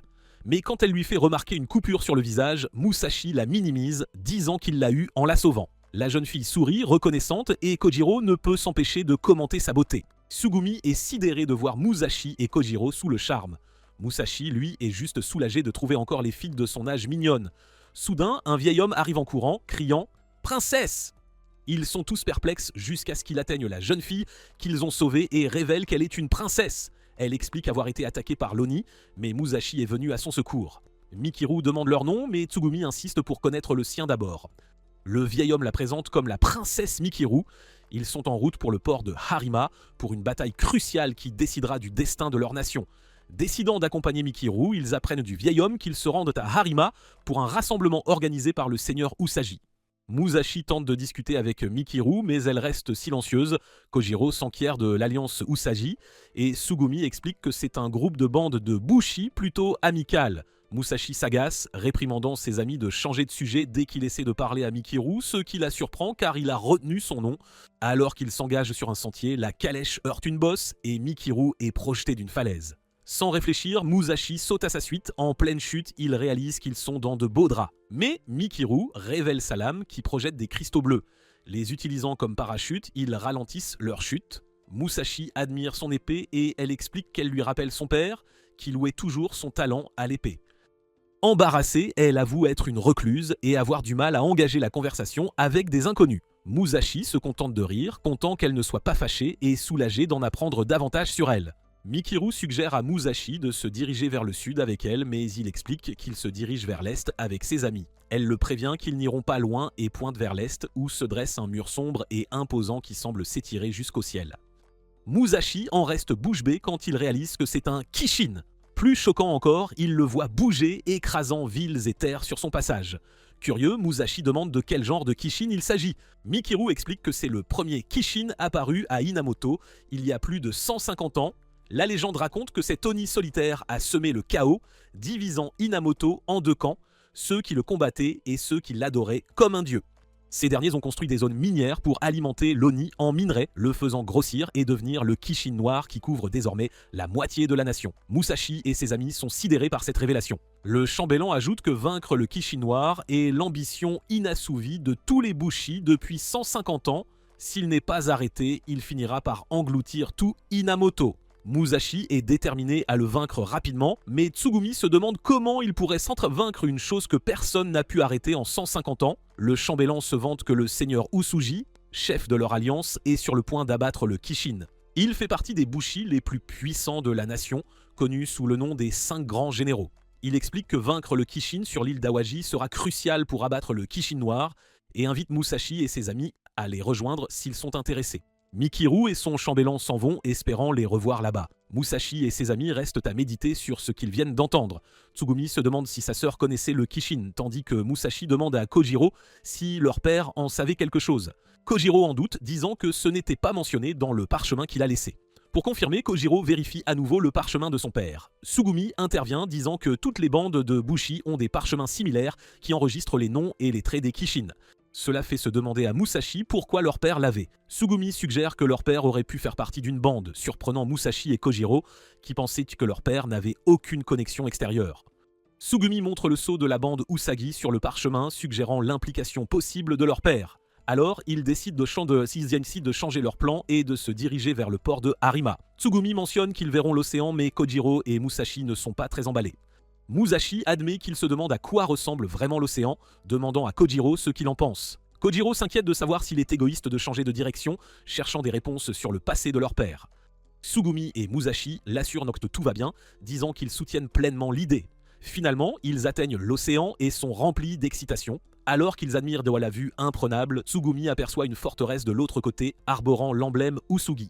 Mais quand elle lui fait remarquer une coupure sur le visage, Musashi la minimise, disant qu'il l'a eue en la sauvant. La jeune fille sourit, reconnaissante, et Kojiro ne peut s'empêcher de commenter sa beauté. Tsugumi est sidéré de voir Musashi et Kojiro sous le charme. Musashi, lui, est juste soulagé de trouver encore les filles de son âge mignonnes. Soudain, un vieil homme arrive en courant, criant « Princesse !» Ils sont tous perplexes jusqu'à ce qu'il atteigne la jeune fille qu'ils ont sauvée et révèle qu'elle est une princesse. Elle explique avoir été attaquée par l'Oni, mais Musashi est venu à son secours. Mikiru demande leur nom, mais Tsugumi insiste pour connaître le sien d'abord. Le vieil homme la présente comme la princesse Mikiru. Ils sont en route pour le port de Harima, pour une bataille cruciale qui décidera du destin de leur nation. Décidant d'accompagner Mikiru, ils apprennent du vieil homme qu'ils se rendent à Harima pour un rassemblement organisé par le seigneur Usagi. Musashi tente de discuter avec Mikiru, mais elle reste silencieuse. Kojiro s'enquiert de l'alliance Usagi et Tsugumi explique que c'est un groupe de bandes de bushi plutôt amical. Musashi s'agace, réprimandant ses amis de changer de sujet dès qu'il essaie de parler à Mikiru, ce qui la surprend car il a retenu son nom. Alors qu'il s'engage sur un sentier, la calèche heurte une bosse et Mikiru est projeté d'une falaise. Sans réfléchir, Musashi saute à sa suite. En pleine chute, il réalise qu'ils sont dans de beaux draps. Mais Mikiru révèle sa lame qui projette des cristaux bleus. Les utilisant comme parachute, ils ralentissent leur chute. Musashi admire son épée et elle explique qu'elle lui rappelle son père, qui louait toujours son talent à l'épée. Embarrassée, elle avoue être une recluse et avoir du mal à engager la conversation avec des inconnus. Musashi se contente de rire, content qu'elle ne soit pas fâchée et soulagée d'en apprendre davantage sur elle. Mikiru suggère à Musashi de se diriger vers le sud avec elle, mais il explique qu'il se dirige vers l'est avec ses amis. Elle le prévient qu'ils n'iront pas loin et pointe vers l'est où se dresse un mur sombre et imposant qui semble s'étirer jusqu'au ciel. Musashi en reste bouche bée quand il réalise que c'est un Kishin. Plus choquant encore, il le voit bouger, écrasant villes et terres sur son passage. Curieux, Musashi demande de quel genre de Kishin il s'agit. Mikiru explique que c'est le premier Kishin apparu à Inamoto il y a plus de 150 ans. La légende raconte que cet Oni solitaire a semé le chaos, divisant Inamoto en deux camps, ceux qui le combattaient et ceux qui l'adoraient comme un dieu. Ces derniers ont construit des zones minières pour alimenter l'Oni en minerai, le faisant grossir et devenir le Kishin noir qui couvre désormais la moitié de la nation. Musashi et ses amis sont sidérés par cette révélation. Le chambellan ajoute que vaincre le Kishin noir est l'ambition inassouvie de tous les bushi depuis 150 ans. S'il n'est pas arrêté, il finira par engloutir tout Inamoto. Musashi est déterminé à le vaincre rapidement, mais Tsugumi se demande comment il pourrait vaincre une chose que personne n'a pu arrêter en 150 ans. Le chambellan se vante que le seigneur Usugi, chef de leur alliance, est sur le point d'abattre le Kishin. Il fait partie des bushi les plus puissants de la nation, connus sous le nom des 5 grands généraux. Il explique que vaincre le Kishin sur l'île d'Awaji sera crucial pour abattre le Kishin noir et invite Musashi et ses amis à les rejoindre s'ils sont intéressés. Mikiru et son chambellan s'en vont, espérant les revoir là-bas. Musashi et ses amis restent à méditer sur ce qu'ils viennent d'entendre. Tsugumi se demande si sa sœur connaissait le Kishin, tandis que Musashi demande à Kojiro si leur père en savait quelque chose. Kojiro en doute, disant que ce n'était pas mentionné dans le parchemin qu'il a laissé. Pour confirmer, Kojiro vérifie à nouveau le parchemin de son père. Tsugumi intervient, disant que toutes les bandes de bushi ont des parchemins similaires qui enregistrent les noms et les traits des Kishin. Cela fait se demander à Musashi pourquoi leur père l'avait. Tsugumi suggère que leur père aurait pu faire partie d'une bande, surprenant Musashi et Kojiro, qui pensaient que leur père n'avait aucune connexion extérieure. Tsugumi montre le sceau de la bande Usagi sur le parchemin, suggérant l'implication possible de leur père. Alors, ils décident de changer leur plan et de se diriger vers le port de Harima. Tsugumi mentionne qu'ils verront l'océan, mais Kojiro et Musashi ne sont pas très emballés. Musashi admet qu'il se demande à quoi ressemble vraiment l'océan, demandant à Kojiro ce qu'il en pense. Kojiro s'inquiète de savoir s'il est égoïste de changer de direction, cherchant des réponses sur le passé de leur père. Tsugumi et Musashi l'assurent que tout va bien, disant qu'ils soutiennent pleinement l'idée. Finalement, ils atteignent l'océan et sont remplis d'excitation. Alors qu'ils admirent de la vue imprenable, Tsugumi aperçoit une forteresse de l'autre côté, arborant l'emblème Usugi.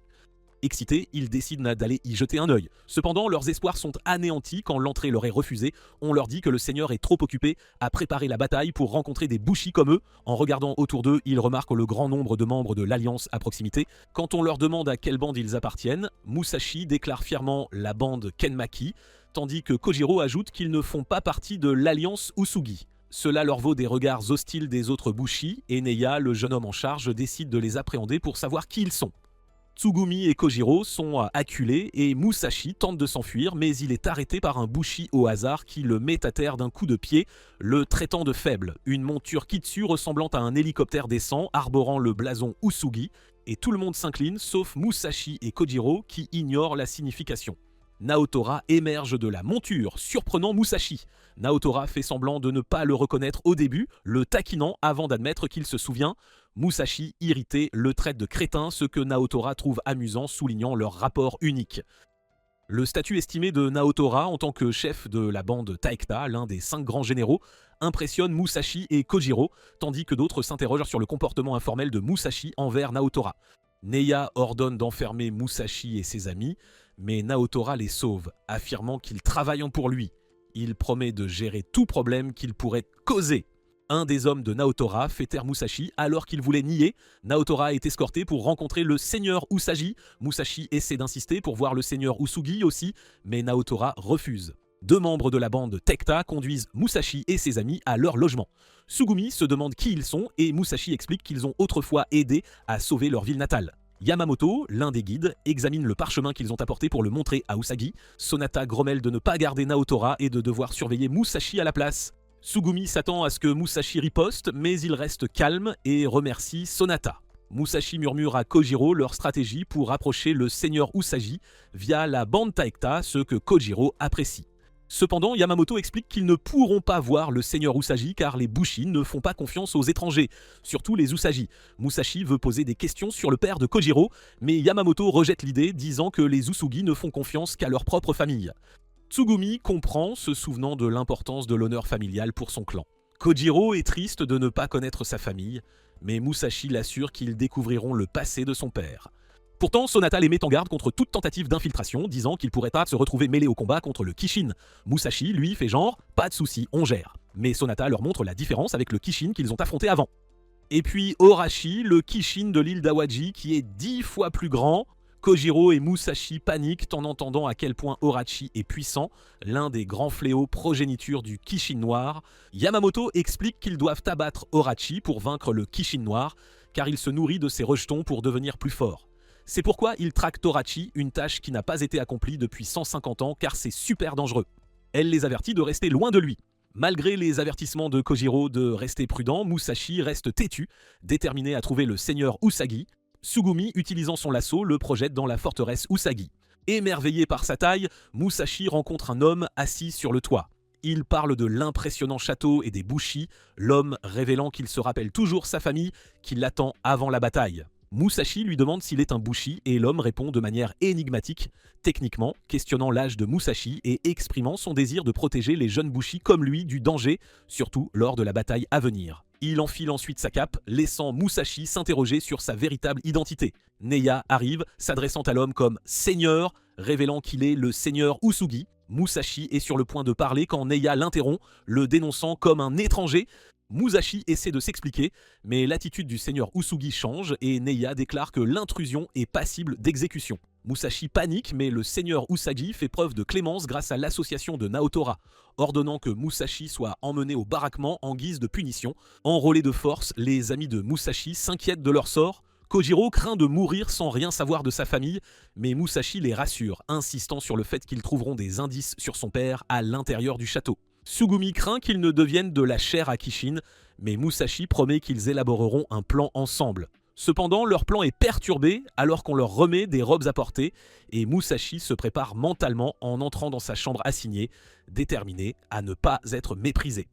Excités, ils décident d'aller y jeter un œil. Cependant, leurs espoirs sont anéantis quand l'entrée leur est refusée. On leur dit que le seigneur est trop occupé à préparer la bataille pour rencontrer des bushi comme eux. En regardant autour d'eux, ils remarquent le grand nombre de membres de l'Alliance à proximité. Quand on leur demande à quelle bande ils appartiennent, Musashi déclare fièrement la bande Kenmaki, tandis que Kojiro ajoute qu'ils ne font pas partie de l'Alliance Usugi. Cela leur vaut des regards hostiles des autres bushi, et Neya, le jeune homme en charge, décide de les appréhender pour savoir qui ils sont. Tsugumi et Kojiro sont acculés et Musashi tente de s'enfuir, mais il est arrêté par un bushi au hasard qui le met à terre d'un coup de pied, le traitant de faible. Une monture kitsu ressemblant à un hélicoptère descend, arborant le blason Usugi, et tout le monde s'incline sauf Musashi et Kojiro qui ignorent la signification. Naotora émerge de la monture, surprenant Musashi. Naotora fait semblant de ne pas le reconnaître au début, le taquinant avant d'admettre qu'il se souvient. Musashi, irrité, le traite de crétin, ce que Naotora trouve amusant, soulignant leur rapport unique. Le statut estimé de Naotora en tant que chef de la bande Taekta, l'un des 5 grands généraux, impressionne Musashi et Kojiro, tandis que d'autres s'interrogent sur le comportement informel de Musashi envers Naotora. Neya ordonne d'enfermer Musashi et ses amis. mais Naotora les sauve, affirmant qu'ils travaillent pour lui. Il promet de gérer tout problème qu'il pourrait causer. Un des hommes de Naotora fait taire Musashi alors qu'il voulait nier. Naotora est escorté pour rencontrer le seigneur Usagi. Musashi essaie d'insister pour voir le seigneur Usugi aussi, mais Naotora refuse. 2 membres de la bande Tekta conduisent Musashi et ses amis à leur logement. Sugumi se demande qui ils sont et Musashi explique qu'ils ont autrefois aidé à sauver leur ville natale. Yamamoto, l'un des guides, examine le parchemin qu'ils ont apporté pour le montrer à Usagi. Sonata grommelle de ne pas garder Naotora et de devoir surveiller Musashi à la place. Sugumi s'attend à ce que Musashi riposte, mais il reste calme et remercie Sonata. Musashi murmure à Kojiro leur stratégie pour approcher le seigneur Usagi via la bande Taekta, ce que Kojiro apprécie. Cependant, Yamamoto explique qu'ils ne pourront pas voir le seigneur Usagi car les Bushi ne font pas confiance aux étrangers, surtout les Usagi. Musashi veut poser des questions sur le père de Kojiro, mais Yamamoto rejette l'idée, disant que les Usugi ne font confiance qu'à leur propre famille. Tsugumi comprend, se souvenant de l'importance de l'honneur familial pour son clan. Kojiro est triste de ne pas connaître sa famille, mais Musashi l'assure qu'ils découvriront le passé de son père. Pourtant, Sonata les met en garde contre toute tentative d'infiltration, disant qu'ils pourraient pas se retrouver mêlés au combat contre le Kishin. Musashi, lui, fait genre « pas de soucis, on gère ». Mais Sonata leur montre la différence avec le Kishin qu'ils ont affronté avant. Et puis Orashi, le Kishin de l'île d'Awaji, qui est 10 fois plus grand. Kojiro et Musashi paniquent en entendant à quel point Orachi est puissant, l'un des grands fléaux progéniture du Kishin noir. Yamamoto explique qu'ils doivent abattre Orachi pour vaincre le Kishin noir, car il se nourrit de ses rejetons pour devenir plus fort. C'est pourquoi il traque Torachi, une tâche qui n'a pas été accomplie depuis 150 ans car c'est super dangereux. Elle les avertit de rester loin de lui. Malgré les avertissements de Kojiro de rester prudent, Musashi reste têtu, déterminé à trouver le seigneur Usagi. Sugumi, utilisant son lasso, le projette dans la forteresse Usagi. Émerveillé par sa taille, Musashi rencontre un homme assis sur le toit. Il parle de l'impressionnant château et des Bushi, l'homme révélant qu'il se rappelle toujours sa famille, qui l'attend avant la bataille. Musashi lui demande s'il est un Bushi et l'homme répond de manière énigmatique, techniquement, questionnant l'âge de Musashi et exprimant son désir de protéger les jeunes Bushi comme lui du danger, surtout lors de la bataille à venir. Il enfile ensuite sa cape, laissant Musashi s'interroger sur sa véritable identité. Neya arrive, s'adressant à l'homme comme « Seigneur », révélant qu'il est le seigneur Usugi. Musashi est sur le point de parler quand Neya l'interrompt, le dénonçant comme un étranger. Musashi essaie de s'expliquer, mais l'attitude du seigneur Usugi change et Neya déclare que l'intrusion est passible d'exécution. Musashi panique, mais le seigneur Usagi fait preuve de clémence grâce à l'association de Naotora, ordonnant que Musashi soit emmené au baraquement en guise de punition. Enrôlés de force, les amis de Musashi s'inquiètent de leur sort. Kojiro craint de mourir sans rien savoir de sa famille, mais Musashi les rassure, insistant sur le fait qu'ils trouveront des indices sur son père à l'intérieur du château. Sugumi craint qu'ils ne deviennent de la chair à Kishin, mais Musashi promet qu'ils élaboreront un plan ensemble. Cependant, leur plan est perturbé alors qu'on leur remet des robes à porter et Musashi se prépare mentalement en entrant dans sa chambre assignée, déterminé à ne pas être méprisé.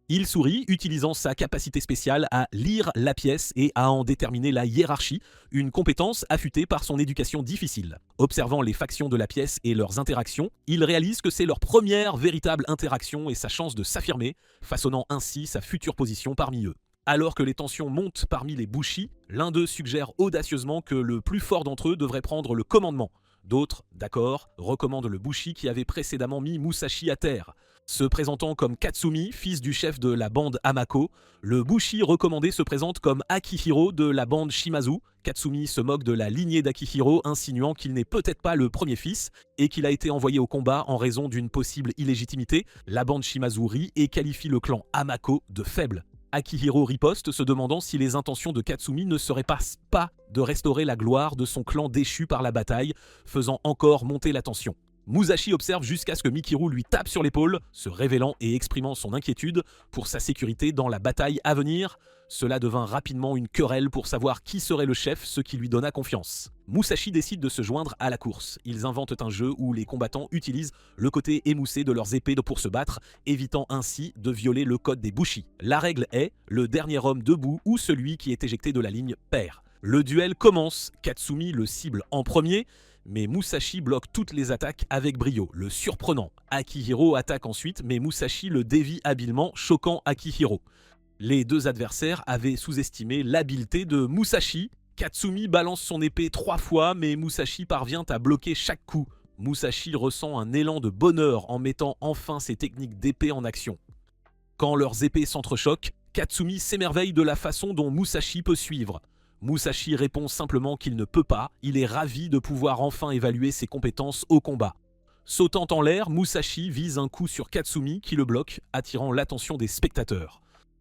Il sourit, utilisant sa capacité spéciale à lire la pièce et à en déterminer la hiérarchie, une compétence affûtée par son éducation difficile. Observant les factions de la pièce et leurs interactions, il réalise que c'est leur première véritable interaction et sa chance de s'affirmer, façonnant ainsi sa future position parmi eux. Alors que les tensions montent parmi les Bushi, l'un d'eux suggère audacieusement que le plus fort d'entre eux devrait prendre le commandement. D'autres, d'accord, recommandent le Bushi qui avait précédemment mis Musashi à terre. Se présentant comme Katsumi, fils du chef de la bande Hamako, le Bushi recommandé se présente comme Akihiro de la bande Shimazu. Katsumi se moque de la lignée d'Akihiro, insinuant qu'il n'est peut-être pas le premier fils et qu'il a été envoyé au combat en raison d'une possible illégitimité. La bande Shimazu rit et qualifie le clan Hamako de faible. Akihiro riposte, se demandant si les intentions de Katsumi ne seraient pas de restaurer la gloire de son clan déchu par la bataille, faisant encore monter la tension. Musashi observe jusqu'à ce que Mikiru lui tape sur l'épaule, se révélant et exprimant son inquiétude pour sa sécurité dans la bataille à venir. Cela devint rapidement une querelle pour savoir qui serait le chef, ce qui lui donna confiance. Musashi décide de se joindre à la course. Ils inventent un jeu où les combattants utilisent le côté émoussé de leurs épées pour se battre, évitant ainsi de violer le code des Bushi. La règle est le dernier homme debout ou celui qui est éjecté de la ligne perd. Le duel commence, Katsumi le cible en premier, mais Musashi bloque toutes les attaques avec brio, le surprenant. Akihiro attaque ensuite, mais Musashi le dévie habilement, choquant Akihiro. Les deux adversaires avaient sous-estimé l'habileté de Musashi. Katsumi balance son épée 3 fois, mais Musashi parvient à bloquer chaque coup. Musashi ressent un élan de bonheur en mettant enfin ses techniques d'épée en action. Quand leurs épées s'entrechoquent, Katsumi s'émerveille de la façon dont Musashi peut suivre. Musashi répond simplement qu'il ne peut pas, il est ravi de pouvoir enfin évaluer ses compétences au combat. Sautant en l'air, Musashi vise un coup sur Katsumi qui le bloque, attirant l'attention des spectateurs.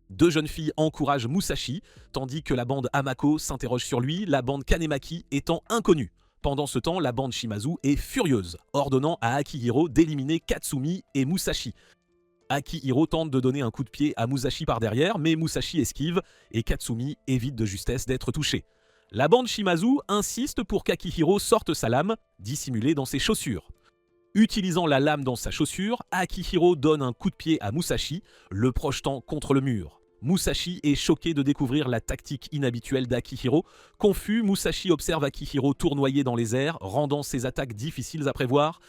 Deux jeunes filles encouragent Musashi, tandis que la bande Hamako s'interroge sur lui, la bande Kanemaki étant inconnue. Pendant ce temps, la bande Shimazu est furieuse, ordonnant à Akihiro d'éliminer Katsumi et Musashi. Akihiro tente de donner un coup de pied à Musashi par derrière, mais Musashi esquive et Katsumi évite de justesse d'être touché. La bande Shimazu insiste pour qu'Akihiro sorte sa lame, dissimulée dans ses chaussures. Utilisant la lame dans sa chaussure, Akihiro donne un coup de pied à Musashi, le projetant contre le mur. Musashi est choqué de découvrir la tactique inhabituelle d'Akihiro. Confus, Musashi observe Akihiro tournoyer dans les airs, rendant ses attaques difficiles à prévoir.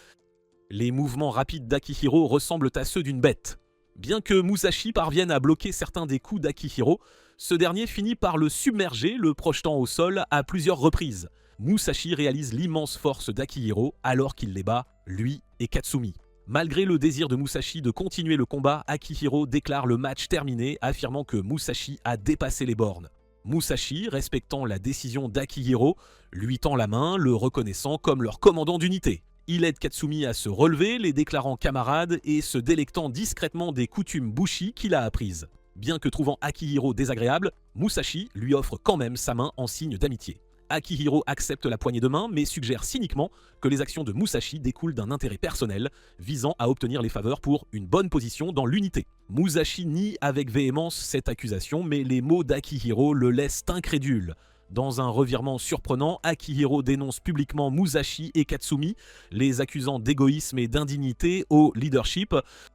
Les mouvements rapides d'Akihiro ressemblent à ceux d'une bête. Bien que Musashi parvienne à bloquer certains des coups d'Akihiro, ce dernier finit par le submerger, le projetant au sol à plusieurs reprises. Musashi réalise l'immense force d'Akihiro alors qu'il les bat, lui et Katsumi. Malgré le désir de Musashi de continuer le combat, Akihiro déclare le match terminé, affirmant que Musashi a dépassé les bornes. Musashi, respectant la décision d'Akihiro, lui tend la main, le reconnaissant comme leur commandant d'unité. Il aide Katsumi à se relever, les déclarant camarades et se délectant discrètement des coutumes bushi qu'il a apprises. Bien que trouvant Akihiro désagréable, Musashi lui offre quand même sa main en signe d'amitié. Akihiro accepte la poignée de main mais suggère cyniquement que les actions de Musashi découlent d'un intérêt personnel visant à obtenir les faveurs pour une bonne position dans l'unité. Musashi nie avec véhémence cette accusation mais les mots d'Akihiro le laissent incrédule. Dans un revirement surprenant, Akihiro dénonce publiquement Musashi et Katsumi, les accusant d'égoïsme et d'indignité au leadership.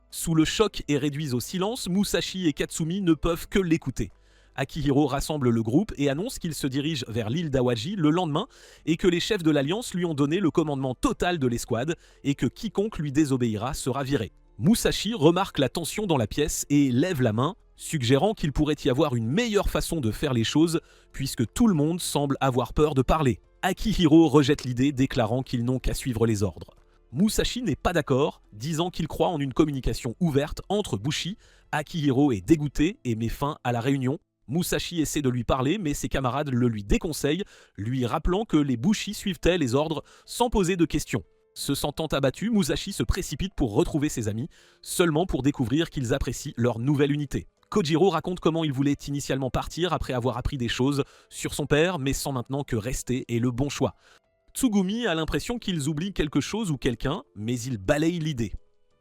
Sous le choc et réduits au silence, Musashi et Katsumi ne peuvent que l'écouter. Akihiro rassemble le groupe et annonce qu'il se dirige vers l'île d'Awaji le lendemain et que les chefs de l'Alliance lui ont donné le commandement total de l'escouade et que quiconque lui désobéira sera viré. Musashi remarque la tension dans la pièce et lève la main, suggérant qu'il pourrait y avoir une meilleure façon de faire les choses puisque tout le monde semble avoir peur de parler. Akihiro rejette l'idée, déclarant qu'ils n'ont qu'à suivre les ordres. Musashi n'est pas d'accord, disant qu'il croit en une communication ouverte entre bushi. Akihiro est dégoûté et met fin à la réunion. Musashi essaie de lui parler, mais ses camarades le lui déconseillent, lui rappelant que les bushi suivent les ordres sans poser de questions. Se sentant abattu, Musashi se précipite pour retrouver ses amis, seulement pour découvrir qu'ils apprécient leur nouvelle unité. Kojiro raconte comment il voulait initialement partir après avoir appris des choses sur son père, mais sent maintenant que rester est le bon choix. Tsugumi a l'impression qu'ils oublient quelque chose ou quelqu'un, mais il balaye l'idée.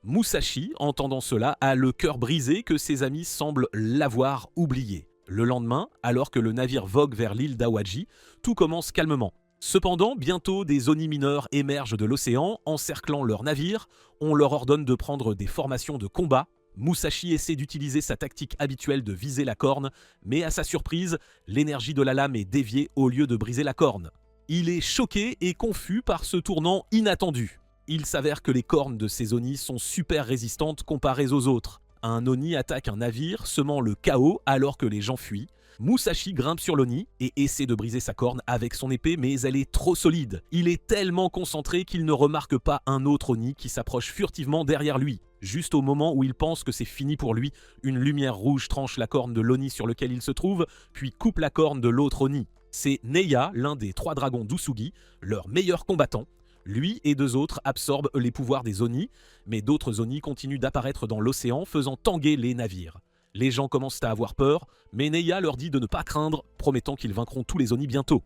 Musashi, entendant cela, a le cœur brisé que ses amis semblent l'avoir oublié. Le lendemain, alors que le navire vogue vers l'île d'Awaji, tout commence calmement. Cependant, bientôt des Oni mineurs émergent de l'océan, encerclant leur navire. On leur ordonne de prendre des formations de combat. Musashi essaie d'utiliser sa tactique habituelle de viser la corne, mais à sa surprise, l'énergie de la lame est déviée au lieu de briser la corne. Il est choqué et confus par ce tournant inattendu. Il s'avère que les cornes de ces Oni sont super résistantes comparées aux autres. Un Oni attaque un navire, semant le chaos alors que les gens fuient. Musashi grimpe sur l'Oni et essaie de briser sa corne avec son épée, mais elle est trop solide. Il est tellement concentré qu'il ne remarque pas un autre Oni qui s'approche furtivement derrière lui. Juste au moment où il pense que c'est fini pour lui, une lumière rouge tranche la corne de l'Oni sur lequel il se trouve, puis coupe la corne de l'autre Oni. C'est Neya, l'un des 3 dragons d'Usugi, leur meilleur combattant. Lui et 2 autres absorbent les pouvoirs des Oni, mais d'autres Oni continuent d'apparaître dans l'océan, faisant tanguer les navires. Les gens commencent à avoir peur, mais Neya leur dit de ne pas craindre, promettant qu'ils vaincront tous les Oni bientôt.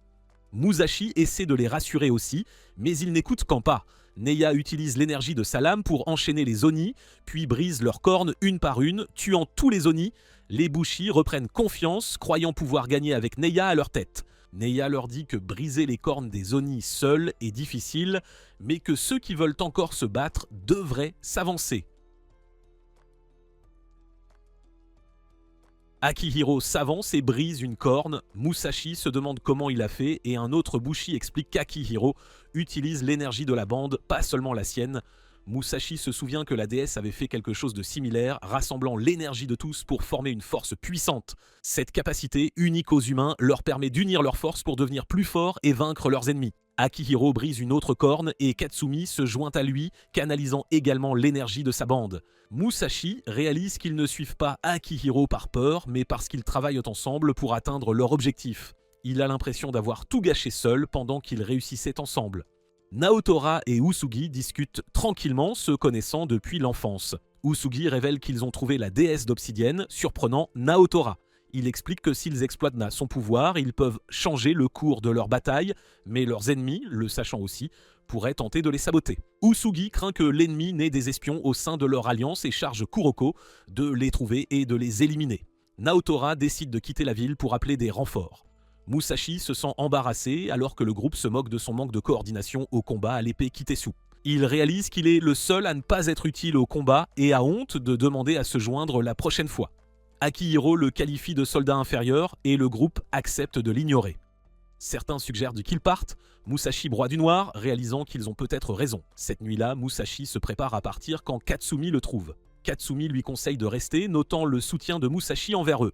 Musashi essaie de les rassurer aussi, mais ils n'écoutent qu'en pas. Neya utilise l'énergie de sa lame pour enchaîner les Oni, puis brise leurs cornes une par une, tuant tous les Oni. Les bushi reprennent confiance, croyant pouvoir gagner avec Neya à leur tête. Neya leur dit que briser les cornes des Oni seuls est difficile, mais que ceux qui veulent encore se battre devraient s'avancer. Akihiro s'avance et brise une corne. Musashi se demande comment il a fait et un autre bushi explique qu'Akihiro utilise l'énergie de la bande, pas seulement la sienne. Musashi se souvient que la déesse avait fait quelque chose de similaire, rassemblant l'énergie de tous pour former une force puissante. Cette capacité, unique aux humains, leur permet d'unir leurs forces pour devenir plus forts et vaincre leurs ennemis. Akihiro brise une autre corne et Katsumi se joint à lui, canalisant également l'énergie de sa bande. Musashi réalise qu'ils ne suivent pas Akihiro par peur, mais parce qu'ils travaillent ensemble pour atteindre leur objectif. Il a l'impression d'avoir tout gâché seul pendant qu'ils réussissaient ensemble. Naotora et Usugi discutent tranquillement, se connaissant depuis l'enfance. Usugi révèle qu'ils ont trouvé la déesse d'obsidienne, surprenant Naotora. Il explique que s'ils exploitent son pouvoir, ils peuvent changer le cours de leur bataille, mais leurs ennemis, le sachant aussi, pourraient tenter de les saboter. Usugi craint que l'ennemi n'ait des espions au sein de leur alliance et charge Kuroko de les trouver et de les éliminer. Naotora décide de quitter la ville pour appeler des renforts. Musashi se sent embarrassé alors que le groupe se moque de son manque de coordination au combat à l'épée Kitesu. Il réalise qu'il est le seul à ne pas être utile au combat et a honte de demander à se joindre la prochaine fois. Akihiro le qualifie de soldat inférieur et le groupe accepte de l'ignorer. Certains suggèrent qu'il parte, Musashi broie du noir, réalisant qu'ils ont peut-être raison. Cette nuit-là, Musashi se prépare à partir quand Katsumi le trouve. Katsumi lui conseille de rester, notant le soutien de Musashi envers eux.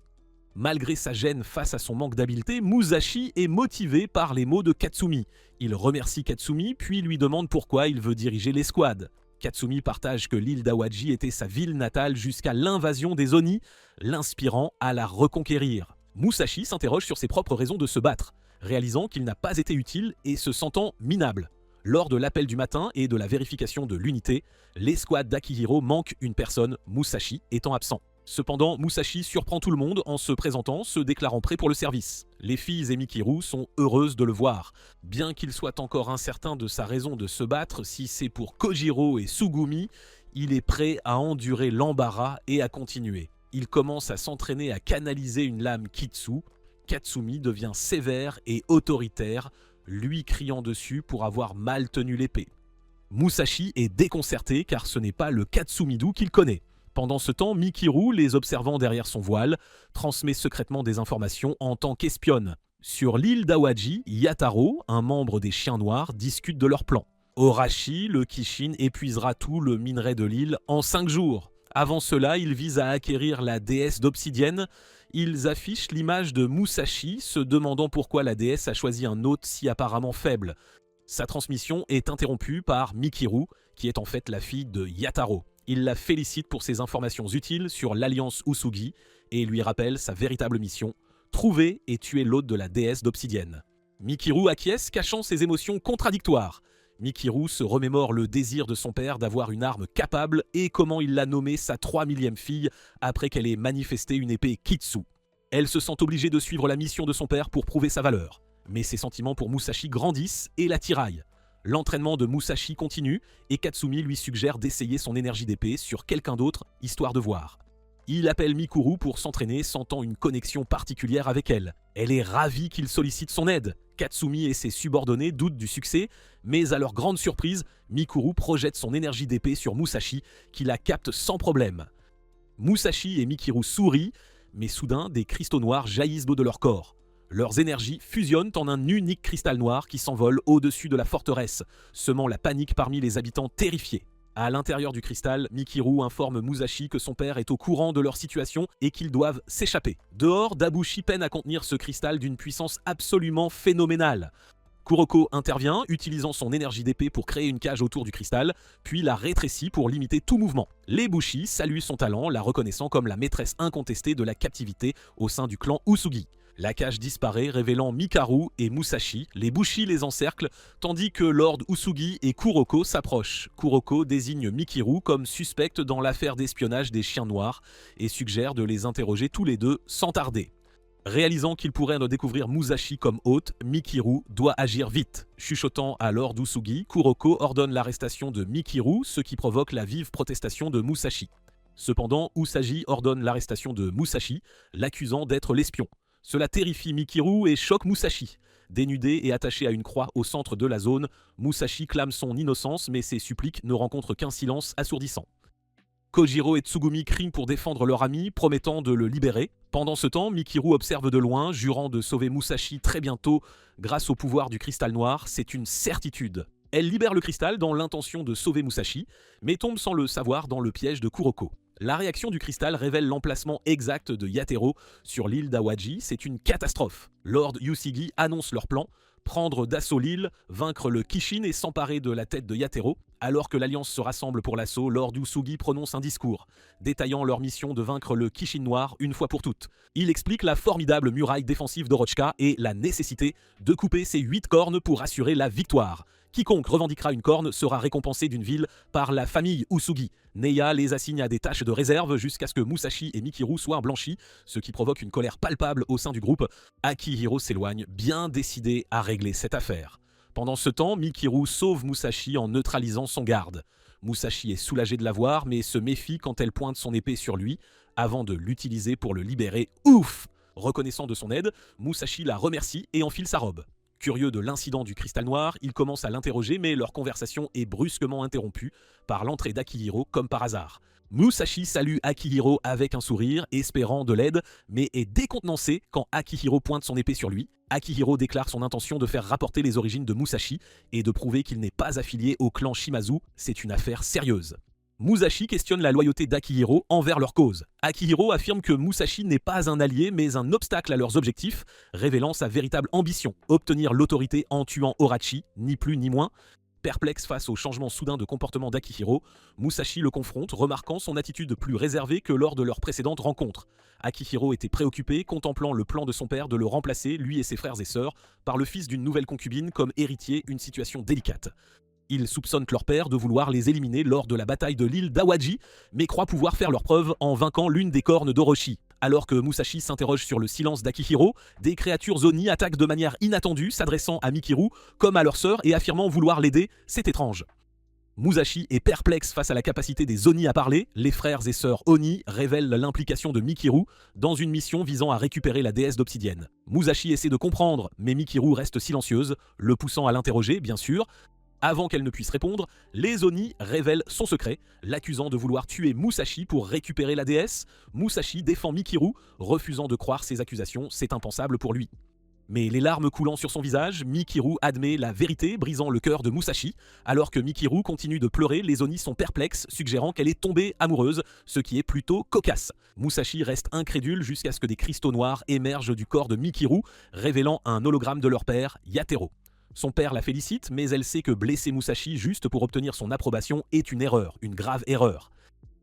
Malgré sa gêne face à son manque d'habileté, Musashi est motivé par les mots de Katsumi. Il remercie Katsumi, puis lui demande pourquoi il veut diriger l'escouade. Katsumi partage que l'île d'Awaji était sa ville natale jusqu'à l'invasion des Oni, l'inspirant à la reconquérir. Musashi s'interroge sur ses propres raisons de se battre, réalisant qu'il n'a pas été utile et se sentant minable. Lors de l'appel du matin et de la vérification de l'unité, l'escouade d'Akihiro manque une personne, Musashi étant absent. Cependant, Musashi surprend tout le monde en se présentant, se déclarant prêt pour le service. Les filles et Mikiru sont heureuses de le voir. Bien qu'il soit encore incertain de sa raison de se battre, si c'est pour Kojiro et Tsugumi, il est prêt à endurer l'embarras et à continuer. Il commence à s'entraîner à canaliser une lame Kitsu. Katsumi devient sévère et autoritaire, lui criant dessus pour avoir mal tenu l'épée. Musashi est déconcerté car ce n'est pas le Katsumidu qu'il connaît. Pendant ce temps, Mikiru, les observant derrière son voile, transmet secrètement des informations en tant qu'espionne. Sur l'île d'Awaji, Yataro, un membre des Chiens Noirs, discute de leur plan. Horashi, le Kishin, épuisera tout le minerai de l'île en 5 jours. Avant cela, ils visent à acquérir la déesse d'obsidienne. Ils affichent l'image de Musashi, se demandant pourquoi la déesse a choisi un hôte si apparemment faible. Sa transmission est interrompue par Mikiru, qui est en fait la fille de Yataro. Il la félicite pour ses informations utiles sur l'alliance Usugi et lui rappelle sa véritable mission, trouver et tuer l'hôte de la déesse d'obsidienne. Mikiru acquiesce, cachant ses émotions contradictoires. Mikiru se remémore le désir de son père d'avoir une arme capable et comment il l'a nommée sa 3000e fille après qu'elle ait manifesté une épée Kitsu. Elle se sent obligée de suivre la mission de son père pour prouver sa valeur. Mais ses sentiments pour Musashi grandissent et la tiraillent. L'entraînement de Musashi continue et Katsumi lui suggère d'essayer son énergie d'épée sur quelqu'un d'autre, histoire de voir. Il appelle Mikuru pour s'entraîner, sentant une connexion particulière avec elle. Elle est ravie qu'il sollicite son aide. Katsumi et ses subordonnés doutent du succès, mais à leur grande surprise, Mikuru projette son énergie d'épée sur Musashi, qui la capte sans problème. Musashi et Mikiru sourient, mais soudain, des cristaux noirs jaillissent d'eau de leur corps. Leurs énergies fusionnent en un unique cristal noir qui s'envole au-dessus de la forteresse, semant la panique parmi les habitants terrifiés. À l'intérieur du cristal, Mikiru informe Musashi que son père est au courant de leur situation et qu'ils doivent s'échapper. Dehors, Dabushi peine à contenir ce cristal d'une puissance absolument phénoménale. Kuroko intervient, utilisant son énergie d'épée pour créer une cage autour du cristal, puis la rétrécit pour limiter tout mouvement. Les Bushi saluent son talent, la reconnaissant comme la maîtresse incontestée de la captivité au sein du clan Usugi. La cage disparaît, révélant Mikaru et Musashi. Les Bushi les encerclent, tandis que Lord Usugi et Kuroko s'approchent. Kuroko désigne Mikiru comme suspecte dans l'affaire d'espionnage des Chiens Noirs et suggère de les interroger tous les deux sans tarder. Réalisant qu'il pourrait découvrir Musashi comme hôte, Mikiru doit agir vite. Chuchotant à Lord Usugi, Kuroko ordonne l'arrestation de Mikiru, ce qui provoque la vive protestation de Musashi. Cependant, Usagi ordonne l'arrestation de Musashi, l'accusant d'être l'espion. Cela terrifie Mikiru et choque Musashi. Dénudé et attaché à une croix au centre de la zone, Musashi clame son innocence, mais ses suppliques ne rencontrent qu'un silence assourdissant. Kojiro et Tsugumi crient pour défendre leur ami, promettant de le libérer. Pendant ce temps, Mikiru observe de loin, jurant de sauver Musashi très bientôt grâce au pouvoir du cristal noir, c'est une certitude. Elle libère le cristal dans l'intention de sauver Musashi, mais tombe sans le savoir dans le piège de Kuroko. La réaction du cristal révèle l'emplacement exact de Yatero sur l'île d'Awaji, c'est une catastrophe. Lord Usugi annonce leur plan, prendre d'assaut l'île, vaincre le Kishin et s'emparer de la tête de Yatero. Alors que l'Alliance se rassemble pour l'assaut, Lord Usugi prononce un discours, détaillant leur mission de vaincre le Kishin noir une fois pour toutes. Il explique la formidable muraille défensive d'Orochika et la nécessité de couper ses 8 cornes pour assurer la victoire. Quiconque revendiquera une corne sera récompensé d'une ville par la famille Usugi. Neya les assigne à des tâches de réserve jusqu'à ce que Musashi et Mikiru soient blanchis, ce qui provoque une colère palpable au sein du groupe. Akihiro s'éloigne, bien décidé à régler cette affaire. Pendant ce temps, Mikiru sauve Musashi en neutralisant son garde. Musashi est soulagé de la voir, mais se méfie quand elle pointe son épée sur lui, avant de l'utiliser pour le libérer. Ouf! Reconnaissant de son aide, Musashi la remercie et enfile sa robe. Curieux de l'incident du cristal noir, il commence à l'interroger, mais leur conversation est brusquement interrompue par l'entrée d'Akihiro comme par hasard. Musashi salue Akihiro avec un sourire, espérant de l'aide, mais est décontenancé quand Akihiro pointe son épée sur lui. Akihiro déclare son intention de faire rapporter les origines de Musashi et de prouver qu'il n'est pas affilié au clan Shimazu, c'est une affaire sérieuse. Musashi questionne la loyauté d'Akihiro envers leur cause. Akihiro affirme que Musashi n'est pas un allié mais un obstacle à leurs objectifs, révélant sa véritable ambition, obtenir l'autorité en tuant Horachi, ni plus ni moins. Perplexe face au changement soudain de comportement d'Akihiro, Musashi le confronte, remarquant son attitude plus réservée que lors de leur précédente rencontre. Akihiro était préoccupé, contemplant le plan de son père de le remplacer, lui et ses frères et sœurs, par le fils d'une nouvelle concubine comme héritier, une situation délicate. Ils soupçonnent leur père de vouloir les éliminer lors de la bataille de l'île d'Awaji, mais croient pouvoir faire leur preuve en vainquant l'une des cornes d'Orochi. Alors que Musashi s'interroge sur le silence d'Akihiro, des créatures Oni attaquent de manière inattendue, s'adressant à Mikiru comme à leur sœur et affirmant vouloir l'aider. C'est étrange. Musashi est perplexe face à la capacité des Oni à parler. Les frères et sœurs Oni révèlent l'implication de Mikiru dans une mission visant à récupérer la déesse d'obsidienne. Musashi essaie de comprendre, mais Mikiru reste silencieuse, le poussant à l'interroger, bien sûr. Avant qu'elle ne puisse répondre, les Oni révèlent son secret, l'accusant de vouloir tuer Musashi pour récupérer la déesse. Musashi défend Mikiru, refusant de croire ces accusations, c'est impensable pour lui. Mais les larmes coulant sur son visage, Mikiru admet la vérité, brisant le cœur de Musashi. Alors que Mikiru continue de pleurer, les Oni sont perplexes, suggérant qu'elle est tombée amoureuse, ce qui est plutôt cocasse. Musashi reste incrédule jusqu'à ce que des cristaux noirs émergent du corps de Mikiru, révélant un hologramme de leur père, Yatero. Son père la félicite, mais elle sait que blesser Musashi juste pour obtenir son approbation est une erreur, une grave erreur.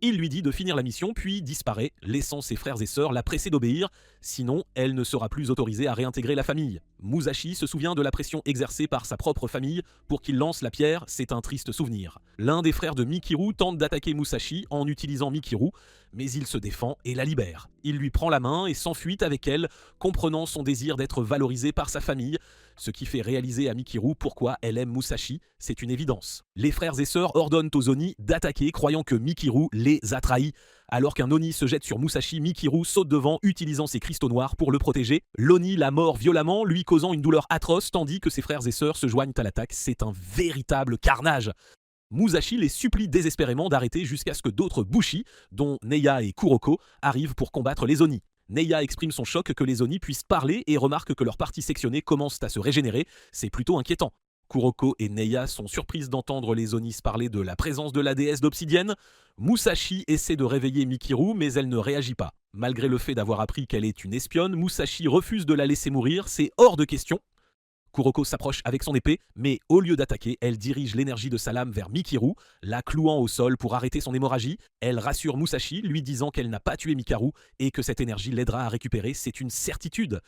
Il lui dit de finir la mission, puis disparaît, laissant ses frères et sœurs la presser d'obéir, sinon elle ne sera plus autorisée à réintégrer la famille. Musashi se souvient de la pression exercée par sa propre famille pour qu'il lance la pierre, c'est un triste souvenir. L'un des frères de Mikiru tente d'attaquer Musashi en utilisant Mikiru, mais il se défend et la libère. Il lui prend la main et s'enfuit avec elle, comprenant son désir d'être valorisé par sa famille, ce qui fait réaliser à Mikiru pourquoi elle aime Musashi, c'est une évidence. Les frères et sœurs ordonnent aux Oni d'attaquer, croyant que Mikiru les a trahis. Alors qu'un Oni se jette sur Musashi, Mikiru saute devant, utilisant ses cristaux noirs pour le protéger. L'Oni la mord violemment, lui causant une douleur atroce, tandis que ses frères et sœurs se joignent à l'attaque. C'est un véritable carnage. Musashi les supplie désespérément d'arrêter jusqu'à ce que d'autres Bushi, dont Neya et Kuroko, arrivent pour combattre les Oni. Neya exprime son choc que les Oni puissent parler et remarque que leurs parties sectionnées commencent à se régénérer, c'est plutôt inquiétant. Kuroko et Neya sont surprises d'entendre les Onis parler de la présence de la déesse d'obsidienne. Musashi essaie de réveiller Mikiru, mais elle ne réagit pas. Malgré le fait d'avoir appris qu'elle est une espionne, Musashi refuse de la laisser mourir, c'est hors de question. Kuroko s'approche avec son épée, mais au lieu d'attaquer, elle dirige l'énergie de sa lame vers Mikiru, la clouant au sol pour arrêter son hémorragie. Elle rassure Musashi, lui disant qu'elle n'a pas tué Mikiru et que cette énergie l'aidera à récupérer, c'est une certitude.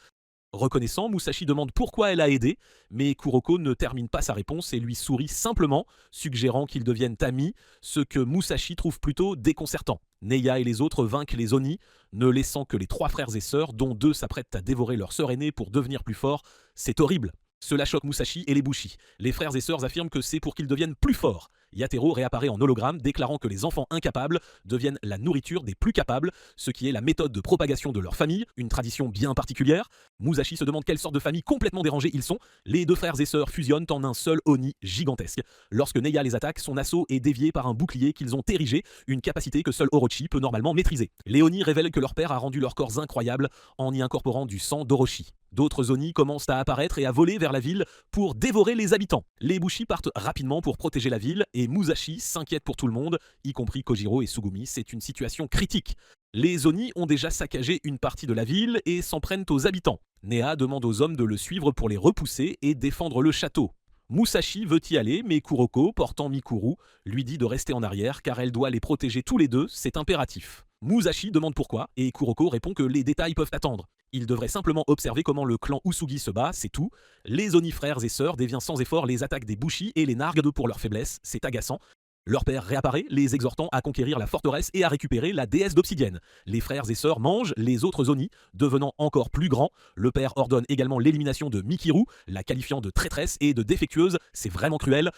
Reconnaissant, Musashi demande pourquoi elle a aidé, mais Kuroko ne termine pas sa réponse et lui sourit simplement, suggérant qu'ils deviennent amis, ce que Musashi trouve plutôt déconcertant. Neya et les autres vainquent les Oni, ne laissant que les 3 frères et sœurs, dont 2 s'apprêtent à dévorer leur sœur aînée pour devenir plus forts. C'est horrible. Cela choque Musashi et les Bushi. Les frères et sœurs affirment que c'est pour qu'ils deviennent plus forts. Yatero réapparaît en hologramme, déclarant que les enfants incapables deviennent la nourriture des plus capables, ce qui est la méthode de propagation de leur famille, une tradition bien particulière. Musashi se demande quelle sorte de famille complètement dérangée ils sont. Les 2 frères et sœurs fusionnent en un seul Oni gigantesque. Lorsque Neya les attaque, son assaut est dévié par un bouclier qu'ils ont érigé, une capacité que seul Orochi peut normalement maîtriser. Les Oni révèlent que leur père a rendu leurs corps incroyables en y incorporant du sang d'Orochi. D'autres Oni commencent à apparaître et à voler vers la ville pour dévorer les habitants. Les Bushi partent rapidement pour protéger la ville et Musashi s'inquiète pour tout le monde, y compris Kojiro et Tsugumi. C'est une situation critique. Les Oni ont déjà saccagé une partie de la ville et s'en prennent aux habitants. Nea demande aux hommes de le suivre pour les repousser et défendre le château. Musashi veut y aller, mais Kuroko, portant Mikuru, lui dit de rester en arrière car elle doit les protéger tous les deux, c'est impératif. Musashi demande pourquoi, et Kuroko répond que les détails peuvent attendre. Il devrait simplement observer comment le clan Usugi se bat, c'est tout. Les Oni frères et sœurs déviennent sans effort les attaques des Bushi et les narguent pour leur faiblesse, c'est agaçant. Leur père réapparaît, les exhortant à conquérir la forteresse et à récupérer la déesse d'obsidienne. Les frères et sœurs mangent les autres Oni, devenant encore plus grands. Le père ordonne également l'élimination de Mikiru, la qualifiant de traîtresse et de défectueuse, c'est vraiment cruel.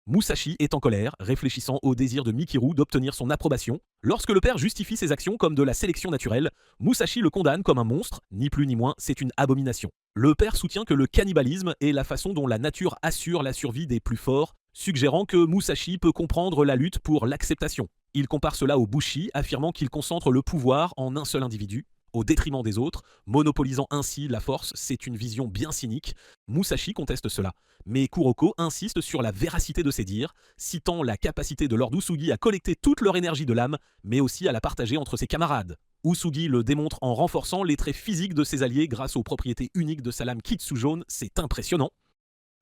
Musashi est en colère, réfléchissant au désir de Mikiru d'obtenir son approbation. Lorsque le père justifie ses actions comme de la sélection naturelle, Musashi le condamne comme un monstre, ni plus ni moins, c'est une abomination. Le père soutient que le cannibalisme est la façon dont la nature assure la survie des plus forts, suggérant que Musashi peut comprendre la lutte pour l'acceptation. Il compare cela au Bushi, affirmant qu'il concentre le pouvoir en un seul individu, au détriment des autres, monopolisant ainsi la force. C'est une vision bien cynique. Musashi conteste cela, mais Kuroko insiste sur la véracité de ses dires, citant la capacité de Lord Usugi à collecter toute leur énergie de l'âme, mais aussi à la partager entre ses camarades. Usugi le démontre en renforçant les traits physiques de ses alliés grâce aux propriétés uniques de sa lame Kitsu jaune, c'est impressionnant.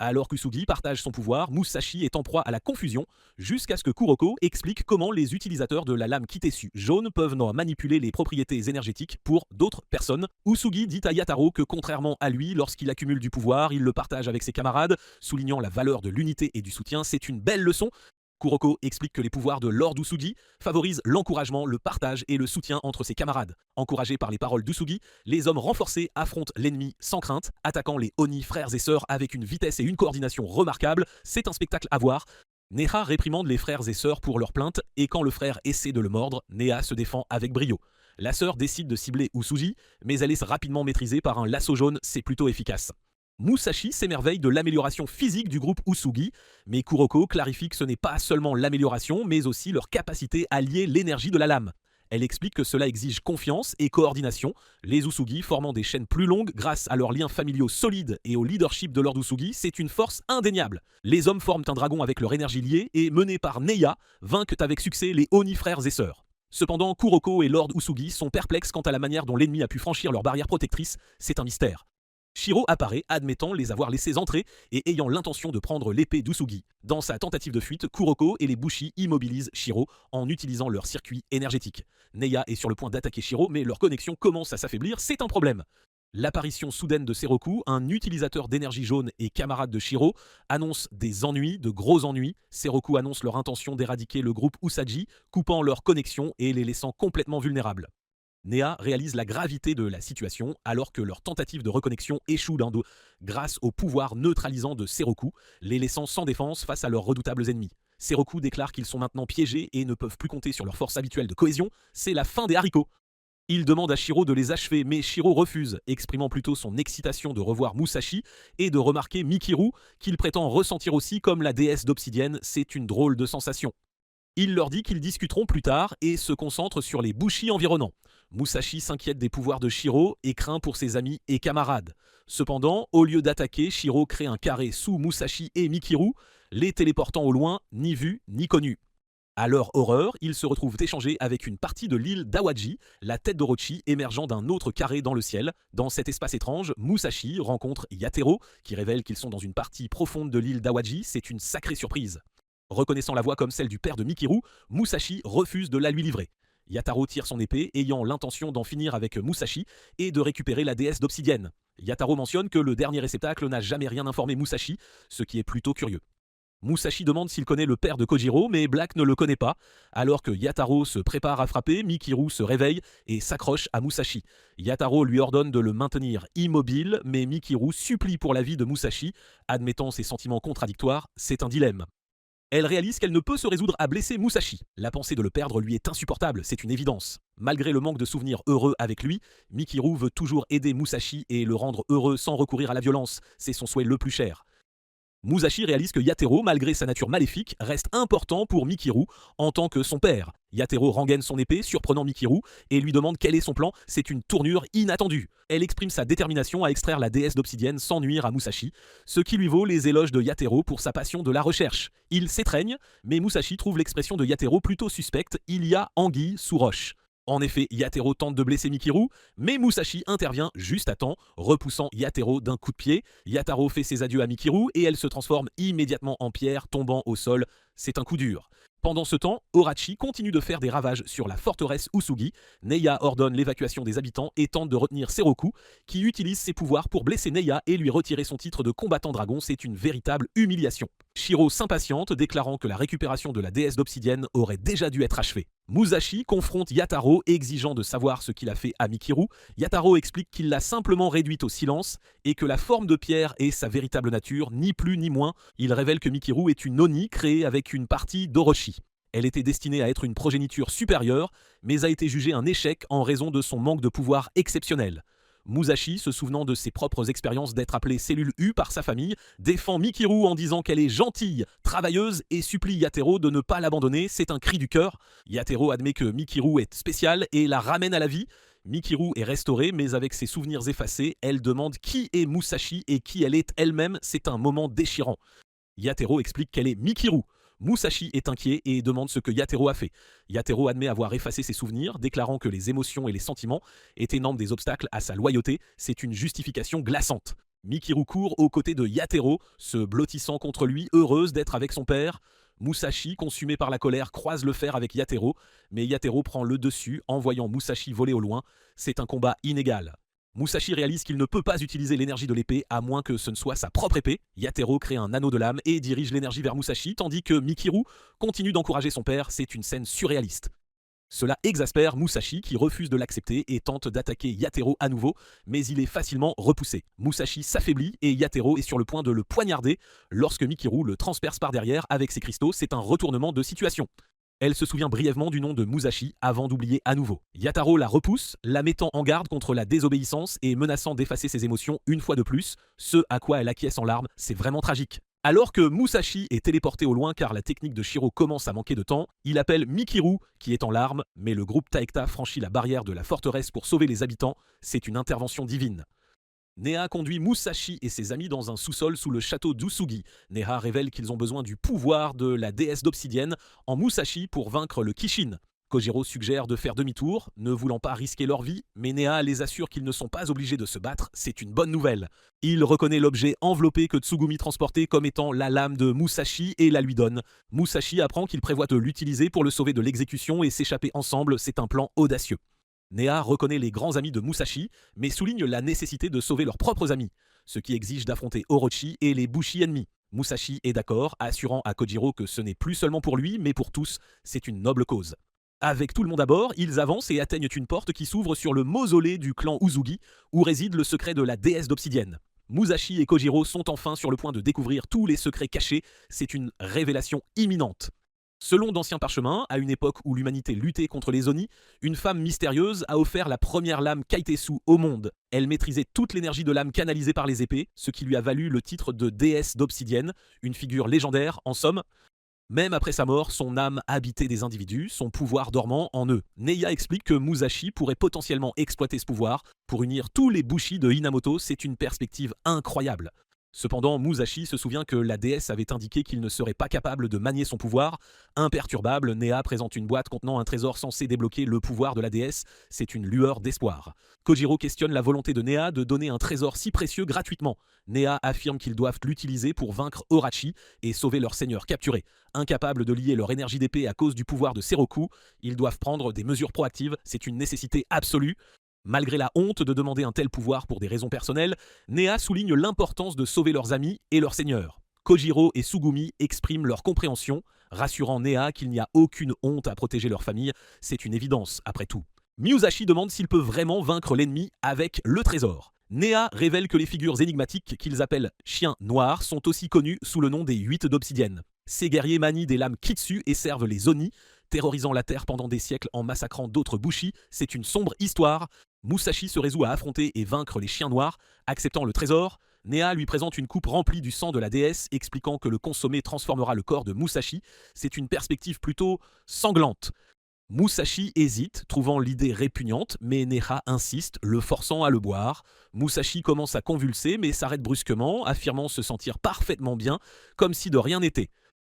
Alors qu'Usugi partage son pouvoir, Musashi est en proie à la confusion, jusqu'à ce que Kuroko explique comment les utilisateurs de la lame Kitetsu jaune peuvent manipuler les propriétés énergétiques pour d'autres personnes. Usugi dit à Yataro que contrairement à lui, lorsqu'il accumule du pouvoir, il le partage avec ses camarades, soulignant la valeur de l'unité et du soutien. C'est une belle leçon. Kuroko explique que les pouvoirs de Lord Usugi favorisent l'encouragement, le partage et le soutien entre ses camarades. Encouragés par les paroles d'Usugi, les hommes renforcés affrontent l'ennemi sans crainte, attaquant les Oni frères et sœurs avec une vitesse et une coordination remarquables. C'est un spectacle à voir. Neha réprimande les frères et sœurs pour leurs plaintes, et quand le frère essaie de le mordre, Nea se défend avec brio. La sœur décide de cibler Usugi, mais elle est rapidement maîtrisée par un lasso jaune, c'est plutôt efficace. Musashi s'émerveille de l'amélioration physique du groupe Usugi, mais Kuroko clarifie que ce n'est pas seulement l'amélioration, mais aussi leur capacité à lier l'énergie de la lame. Elle explique que cela exige confiance et coordination, les Usugi formant des chaînes plus longues grâce à leurs liens familiaux solides et au leadership de Lord Usugi, c'est une force indéniable. Les hommes forment un dragon avec leur énergie liée et, menés par Neya, vainquent avec succès les Oni frères et sœurs. Cependant, Kuroko et Lord Usugi sont perplexes quant à la manière dont l'ennemi a pu franchir leur barrière protectrice, c'est un mystère. Shiro apparaît, admettant les avoir laissés entrer et ayant l'intention de prendre l'épée d'Usugi. Dans sa tentative de fuite, Kuroko et les Bushi immobilisent Shiro en utilisant leur circuit énergétique. Neya est sur le point d'attaquer Shiro, mais leur connexion commence à s'affaiblir, c'est un problème. L'apparition soudaine de Seroku, un utilisateur d'énergie jaune et camarade de Shiro, annonce des ennuis, de gros ennuis. Seroku annonce leur intention d'éradiquer le groupe Usagi, coupant leur connexion et les laissant complètement vulnérables. Nea réalise la gravité de la situation alors que leur tentative de reconnexion échoue d'un dos grâce au pouvoir neutralisant de Seroku, les laissant sans défense face à leurs redoutables ennemis. Seroku déclare qu'ils sont maintenant piégés et ne peuvent plus compter sur leur force habituelle de cohésion, c'est la fin des haricots. Il demande à Shiro de les achever, mais Shiro refuse, exprimant plutôt son excitation de revoir Musashi et de remarquer Mikiru, qu'il prétend ressentir aussi comme la déesse d'obsidienne, c'est une drôle de sensation. Il leur dit qu'ils discuteront plus tard et se concentrent sur les Bushi environnants. Musashi s'inquiète des pouvoirs de Shiro et craint pour ses amis et camarades. Cependant, au lieu d'attaquer, Shiro crée un carré sous Musashi et Mikiru, les téléportant au loin, ni vus ni connus. À leur horreur, ils se retrouvent échangés avec une partie de l'île d'Awaji, la tête d'Orochi émergeant d'un autre carré dans le ciel. Dans cet espace étrange, Musashi rencontre Yatero, qui révèle qu'ils sont dans une partie profonde de l'île d'Awaji. C'est une sacrée surprise. Reconnaissant la voix comme celle du père de Mikiru, Musashi refuse de la lui livrer. Yataro tire son épée, ayant l'intention d'en finir avec Musashi et de récupérer la déesse d'obsidienne. Yataro mentionne que le dernier réceptacle n'a jamais rien informé Musashi, ce qui est plutôt curieux. Musashi demande s'il connaît le père de Kojiro, mais Black ne le connaît pas. Alors que Yataro se prépare à frapper, Mikiru se réveille et s'accroche à Musashi. Yataro lui ordonne de le maintenir immobile, mais Mikiru supplie pour la vie de Musashi, admettant ses sentiments contradictoires, c'est un dilemme. Elle réalise qu'elle ne peut se résoudre à blesser Musashi. La pensée de le perdre lui est insupportable, c'est une évidence. Malgré le manque de souvenirs heureux avec lui, Mikiru veut toujours aider Musashi et le rendre heureux sans recourir à la violence. C'est son souhait le plus cher. Musashi réalise que Yatero, malgré sa nature maléfique, reste important pour Mikiru en tant que son père. Yatero rengaine son épée, surprenant Mikiru, et lui demande quel est son plan. C'est une tournure inattendue. Elle exprime sa détermination à extraire la déesse d'obsidienne sans nuire à Musashi, ce qui lui vaut les éloges de Yatero pour sa passion de la recherche. Il s'étreigne, mais Musashi trouve l'expression de Yatero plutôt suspecte. Il y a anguille sous roche. En effet, Yatero tente de blesser Mikiru, mais Musashi intervient juste à temps, repoussant Yatero d'un coup de pied. Yataro fait ses adieux à Mikiru et elle se transforme immédiatement en pierre, tombant au sol. C'est un coup dur. Pendant ce temps, Horachi continue de faire des ravages sur la forteresse Usugi. Neya ordonne l'évacuation des habitants et tente de retenir Seroku, qui utilise ses pouvoirs pour blesser Neya et lui retirer son titre de combattant dragon. C'est une véritable humiliation. Shiro s'impatiente, déclarant que la récupération de la déesse d'obsidienne aurait déjà dû être achevée. Musashi confronte Yataro, exigeant de savoir ce qu'il a fait à Mikiru. Yataro explique qu'il l'a simplement réduite au silence et que la forme de pierre est sa véritable nature, ni plus ni moins. Il révèle que Mikiru est une Oni créée avec une partie d'Orochi. Elle était destinée à être une progéniture supérieure, mais a été jugée un échec en raison de son manque de pouvoir exceptionnel. Musashi, se souvenant de ses propres expériences d'être appelée cellule U par sa famille, défend Mikiru en disant qu'elle est gentille, travailleuse et supplie Yatero de ne pas l'abandonner. C'est un cri du cœur. Yatero admet que Mikiru est spéciale et la ramène à la vie. Mikiru est restaurée, mais avec ses souvenirs effacés, elle demande qui est Musashi et qui elle est elle-même. C'est un moment déchirant. Yatero explique qu'elle est Mikiru. Musashi est inquiet et demande ce que Yatero a fait. Yatero admet avoir effacé ses souvenirs, déclarant que les émotions et les sentiments étaient énormes des obstacles à sa loyauté. C'est une justification glaçante. Mikiru court aux côtés de Yatero, se blottissant contre lui, heureuse d'être avec son père. Musashi, consumé par la colère, croise le fer avec Yatero, mais Yatero prend le dessus, envoyant Musashi voler au loin. C'est un combat inégal. Musashi réalise qu'il ne peut pas utiliser l'énergie de l'épée à moins que ce ne soit sa propre épée. Yatero crée un anneau de lame et dirige l'énergie vers Musashi, tandis que Mikiru continue d'encourager son père. C'est une scène surréaliste. Cela exaspère Musashi qui refuse de l'accepter et tente d'attaquer Yatero à nouveau, mais il est facilement repoussé. Musashi s'affaiblit et Yatero est sur le point de le poignarder lorsque Mikiru le transperce par derrière avec ses cristaux. C'est un retournement de situation. Elle se souvient brièvement du nom de Musashi avant d'oublier à nouveau. Yataro la repousse, la mettant en garde contre la désobéissance et menaçant d'effacer ses émotions une fois de plus, ce à quoi elle acquiesce en larmes. C'est vraiment tragique. Alors que Musashi est téléporté au loin car la technique de Shiro commence à manquer de temps, il appelle Mikiru qui est en larmes, mais le groupe Taekta franchit la barrière de la forteresse pour sauver les habitants. C'est une intervention divine. Neha conduit Musashi et ses amis dans un sous-sol sous le château d'Usugi. Neha révèle qu'ils ont besoin du pouvoir de la déesse d'obsidienne en Musashi pour vaincre le Kishin. Kojiro suggère de faire demi-tour, ne voulant pas risquer leur vie, mais Neha les assure qu'ils ne sont pas obligés de se battre. C'est une bonne nouvelle. Il reconnaît l'objet enveloppé que Tsugumi transportait comme étant la lame de Musashi et la lui donne. Musashi apprend qu'il prévoit de l'utiliser pour le sauver de l'exécution et s'échapper ensemble. C'est un plan audacieux. Neha reconnaît les grands amis de Musashi, mais souligne la nécessité de sauver leurs propres amis, ce qui exige d'affronter Orochi et les Bushi ennemis. Musashi est d'accord, assurant à Kojiro que ce n'est plus seulement pour lui, mais pour tous, c'est une noble cause. Avec tout le monde à bord, ils avancent et atteignent une porte qui s'ouvre sur le mausolée du clan Usugi, où réside le secret de la déesse d'obsidienne. Musashi et Kojiro sont enfin sur le point de découvrir tous les secrets cachés, c'est une révélation imminente. Selon d'anciens parchemins, à une époque où l'humanité luttait contre les Oni, une femme mystérieuse a offert la première lame Kaitesu au monde. Elle maîtrisait toute l'énergie de l'âme canalisée par les épées, ce qui lui a valu le titre de déesse d'obsidienne, une figure légendaire, en somme. Même après sa mort, son âme habitait des individus, son pouvoir dormant en eux. Neya explique que Musashi pourrait potentiellement exploiter ce pouvoir pour unir tous les Bushi de Hinamoto. C'est une perspective incroyable. Cependant, Musashi se souvient que la déesse avait indiqué qu'il ne serait pas capable de manier son pouvoir. Imperturbable, Neha présente une boîte contenant un trésor censé débloquer le pouvoir de la déesse. C'est une lueur d'espoir. Kojiro questionne la volonté de Neha de donner un trésor si précieux gratuitement. Neha affirme qu'ils doivent l'utiliser pour vaincre Horachi et sauver leur seigneur capturé. Incapables de lier leur énergie d'épée à cause du pouvoir de Seroku, ils doivent prendre des mesures proactives. C'est une nécessité absolue. Malgré la honte de demander un tel pouvoir pour des raisons personnelles, Neha souligne l'importance de sauver leurs amis et leur seigneur. Kojiro et Tsugumi expriment leur compréhension, rassurant Neha qu'il n'y a aucune honte à protéger leur famille, c'est une évidence après tout. Musashi demande s'il peut vraiment vaincre l'ennemi avec le trésor. Neha révèle que les figures énigmatiques qu'ils appellent chiens noirs sont aussi connues sous le nom des 8 d'obsidienne. Ces guerriers manient des lames Kitsu et servent les Oni, terrorisant la Terre pendant des siècles en massacrant d'autres Bushi. C'est une sombre histoire. Musashi se résout à affronter et vaincre les chiens noirs, acceptant le trésor. Neha lui présente une coupe remplie du sang de la déesse, expliquant que le consommer transformera le corps de Musashi. C'est une perspective plutôt sanglante. Musashi hésite, trouvant l'idée répugnante, mais Neha insiste, le forçant à le boire. Musashi commence à convulser, mais s'arrête brusquement, affirmant se sentir parfaitement bien, comme si de rien n'était.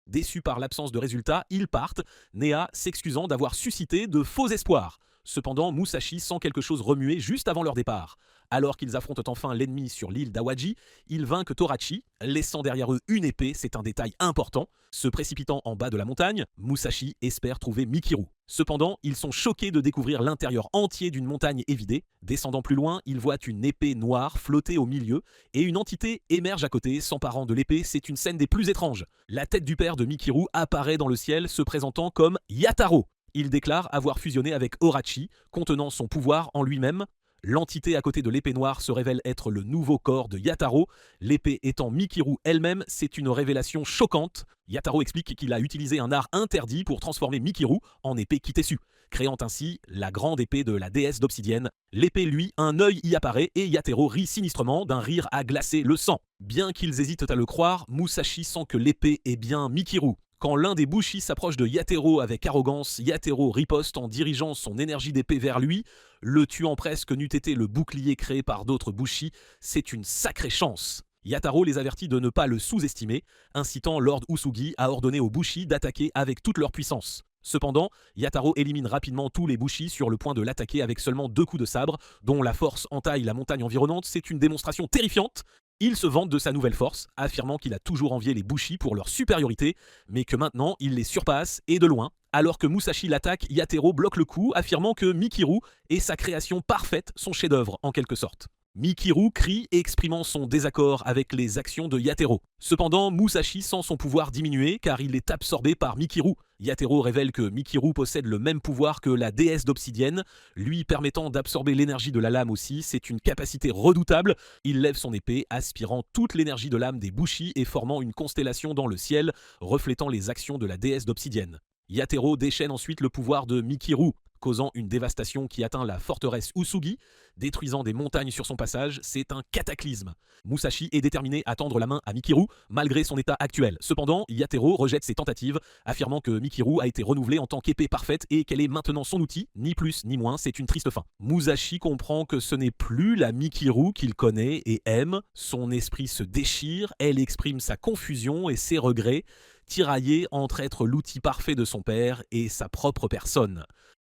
Déçus par l'absence de résultats, ils partent, Neha s'excusant d'avoir suscité de faux espoirs. Cependant, Musashi sent quelque chose remuer juste avant leur départ. Alors qu'ils affrontent enfin l'ennemi sur l'île d'Awaji, ils vainquent Torachi, laissant derrière eux une épée, c'est un détail important. Se précipitant en bas de la montagne, Musashi espère trouver Mikiru. Cependant, ils sont choqués de découvrir l'intérieur entier d'une montagne évidée. Descendant plus loin, ils voient une épée noire flotter au milieu et une entité émerge à côté, s'emparant de l'épée. C'est une scène des plus étranges. La tête du père de Mikiru apparaît dans le ciel, se présentant comme Yataro. Il déclare avoir fusionné avec Horachi, contenant son pouvoir en lui-même. L'entité à côté de l'épée noire se révèle être le nouveau corps de Yataro. L'épée étant Mikiru elle-même, c'est une révélation choquante. Yataro explique qu'il a utilisé un art interdit pour transformer Mikiru en épée Kitetsu, créant ainsi la grande épée de la déesse d'obsidienne. L'épée, lui, un œil y apparaît et Yataro rit sinistrement d'un rire à glacer le sang. Bien qu'ils hésitent à le croire, Musashi sent que l'épée est bien Mikiru. Quand l'un des Bushi s'approche de Yataro avec arrogance, Yataro riposte en dirigeant son énergie d'épée vers lui, le tuant presque n'eût été le bouclier créé par d'autres Bushi. C'est une sacrée chance. Yataro les avertit de ne pas le sous-estimer, incitant Lord Usugi à ordonner aux Bushi d'attaquer avec toute leur puissance. Cependant, Yataro élimine rapidement tous les Bushi sur le point de l'attaquer avec seulement 2 coups de sabre, dont la force entaille la montagne environnante. C'est une démonstration terrifiante. Il se vante de sa nouvelle force, affirmant qu'il a toujours envié les Bushi pour leur supériorité, mais que maintenant il les surpasse et de loin. Alors que Musashi l'attaque, Yataro bloque le coup, affirmant que Mikiru est sa création parfaite, son chef-d'œuvre en quelque sorte. Mikiru crie, exprimant son désaccord avec les actions de Yataro. Cependant, Musashi sent son pouvoir diminuer car il est absorbé par Mikiru. Yataro révèle que Mikiru possède le même pouvoir que la déesse d'obsidienne, lui permettant d'absorber l'énergie de la lame aussi. C'est une capacité redoutable. Il lève son épée, aspirant toute l'énergie de l'âme des Bushi et formant une constellation dans le ciel, reflétant les actions de la déesse d'obsidienne. Yataro déchaîne ensuite le pouvoir de Mikiru, causant une dévastation qui atteint la forteresse Usugi, détruisant des montagnes sur son passage. C'est un cataclysme. Musashi est déterminé à tendre la main à Mikiru, malgré son état actuel. Cependant, Yataro rejette ses tentatives, affirmant que Mikiru a été renouvelée en tant qu'épée parfaite et qu'elle est maintenant son outil, ni plus ni moins. C'est une triste fin. Musashi comprend que ce n'est plus la Mikiru qu'il connaît et aime. Son esprit se déchire, elle exprime sa confusion et ses regrets, tiraillé entre être l'outil parfait de son père et sa propre personne.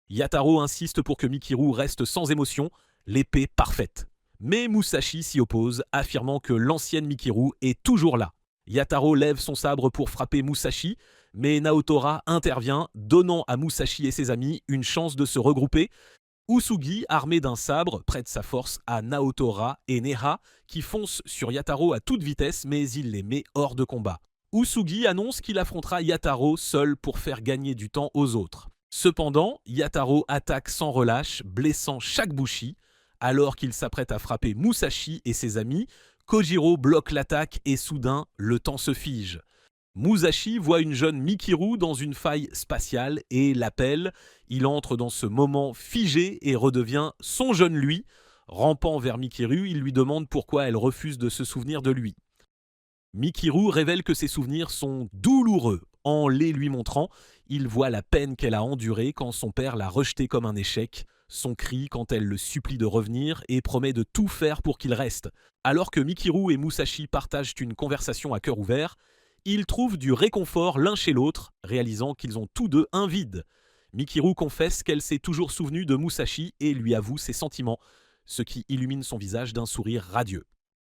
Yataro insiste pour que Mikiru reste sans émotion, l'épée parfaite. Mais Musashi s'y oppose, affirmant que l'ancienne Mikiru est toujours là. Yataro lève son sabre pour frapper Musashi, mais Naotora intervient, donnant à Musashi et ses amis une chance de se regrouper. Usugi, armé d'un sabre, prête sa force à Naotora et Neha, qui foncent sur Yataro à toute vitesse, mais il les met hors de combat. Usugi annonce qu'il affrontera Yataro seul pour faire gagner du temps aux autres. Cependant, Yataro attaque sans relâche, blessant chaque Bushi. Alors qu'il s'apprête à frapper Musashi et ses amis, Kojiro bloque l'attaque et soudain, le temps se fige. Musashi voit une jeune Mikiru dans une faille spatiale et l'appelle. Il entre dans ce moment figé et redevient son jeune lui. Rampant vers Mikiru, il lui demande pourquoi elle refuse de se souvenir de lui. Mikiru révèle que ses souvenirs sont douloureux. En les lui montrant, il voit la peine qu'elle a endurée quand son père l'a rejetée comme un échec, son cri quand elle le supplie de revenir et promet de tout faire pour qu'il reste. Alors que Mikiru et Musashi partagent une conversation à cœur ouvert, ils trouvent du réconfort l'un chez l'autre, réalisant qu'ils ont tous deux un vide. Mikiru confesse qu'elle s'est toujours souvenue de Musashi et lui avoue ses sentiments, ce qui illumine son visage d'un sourire radieux.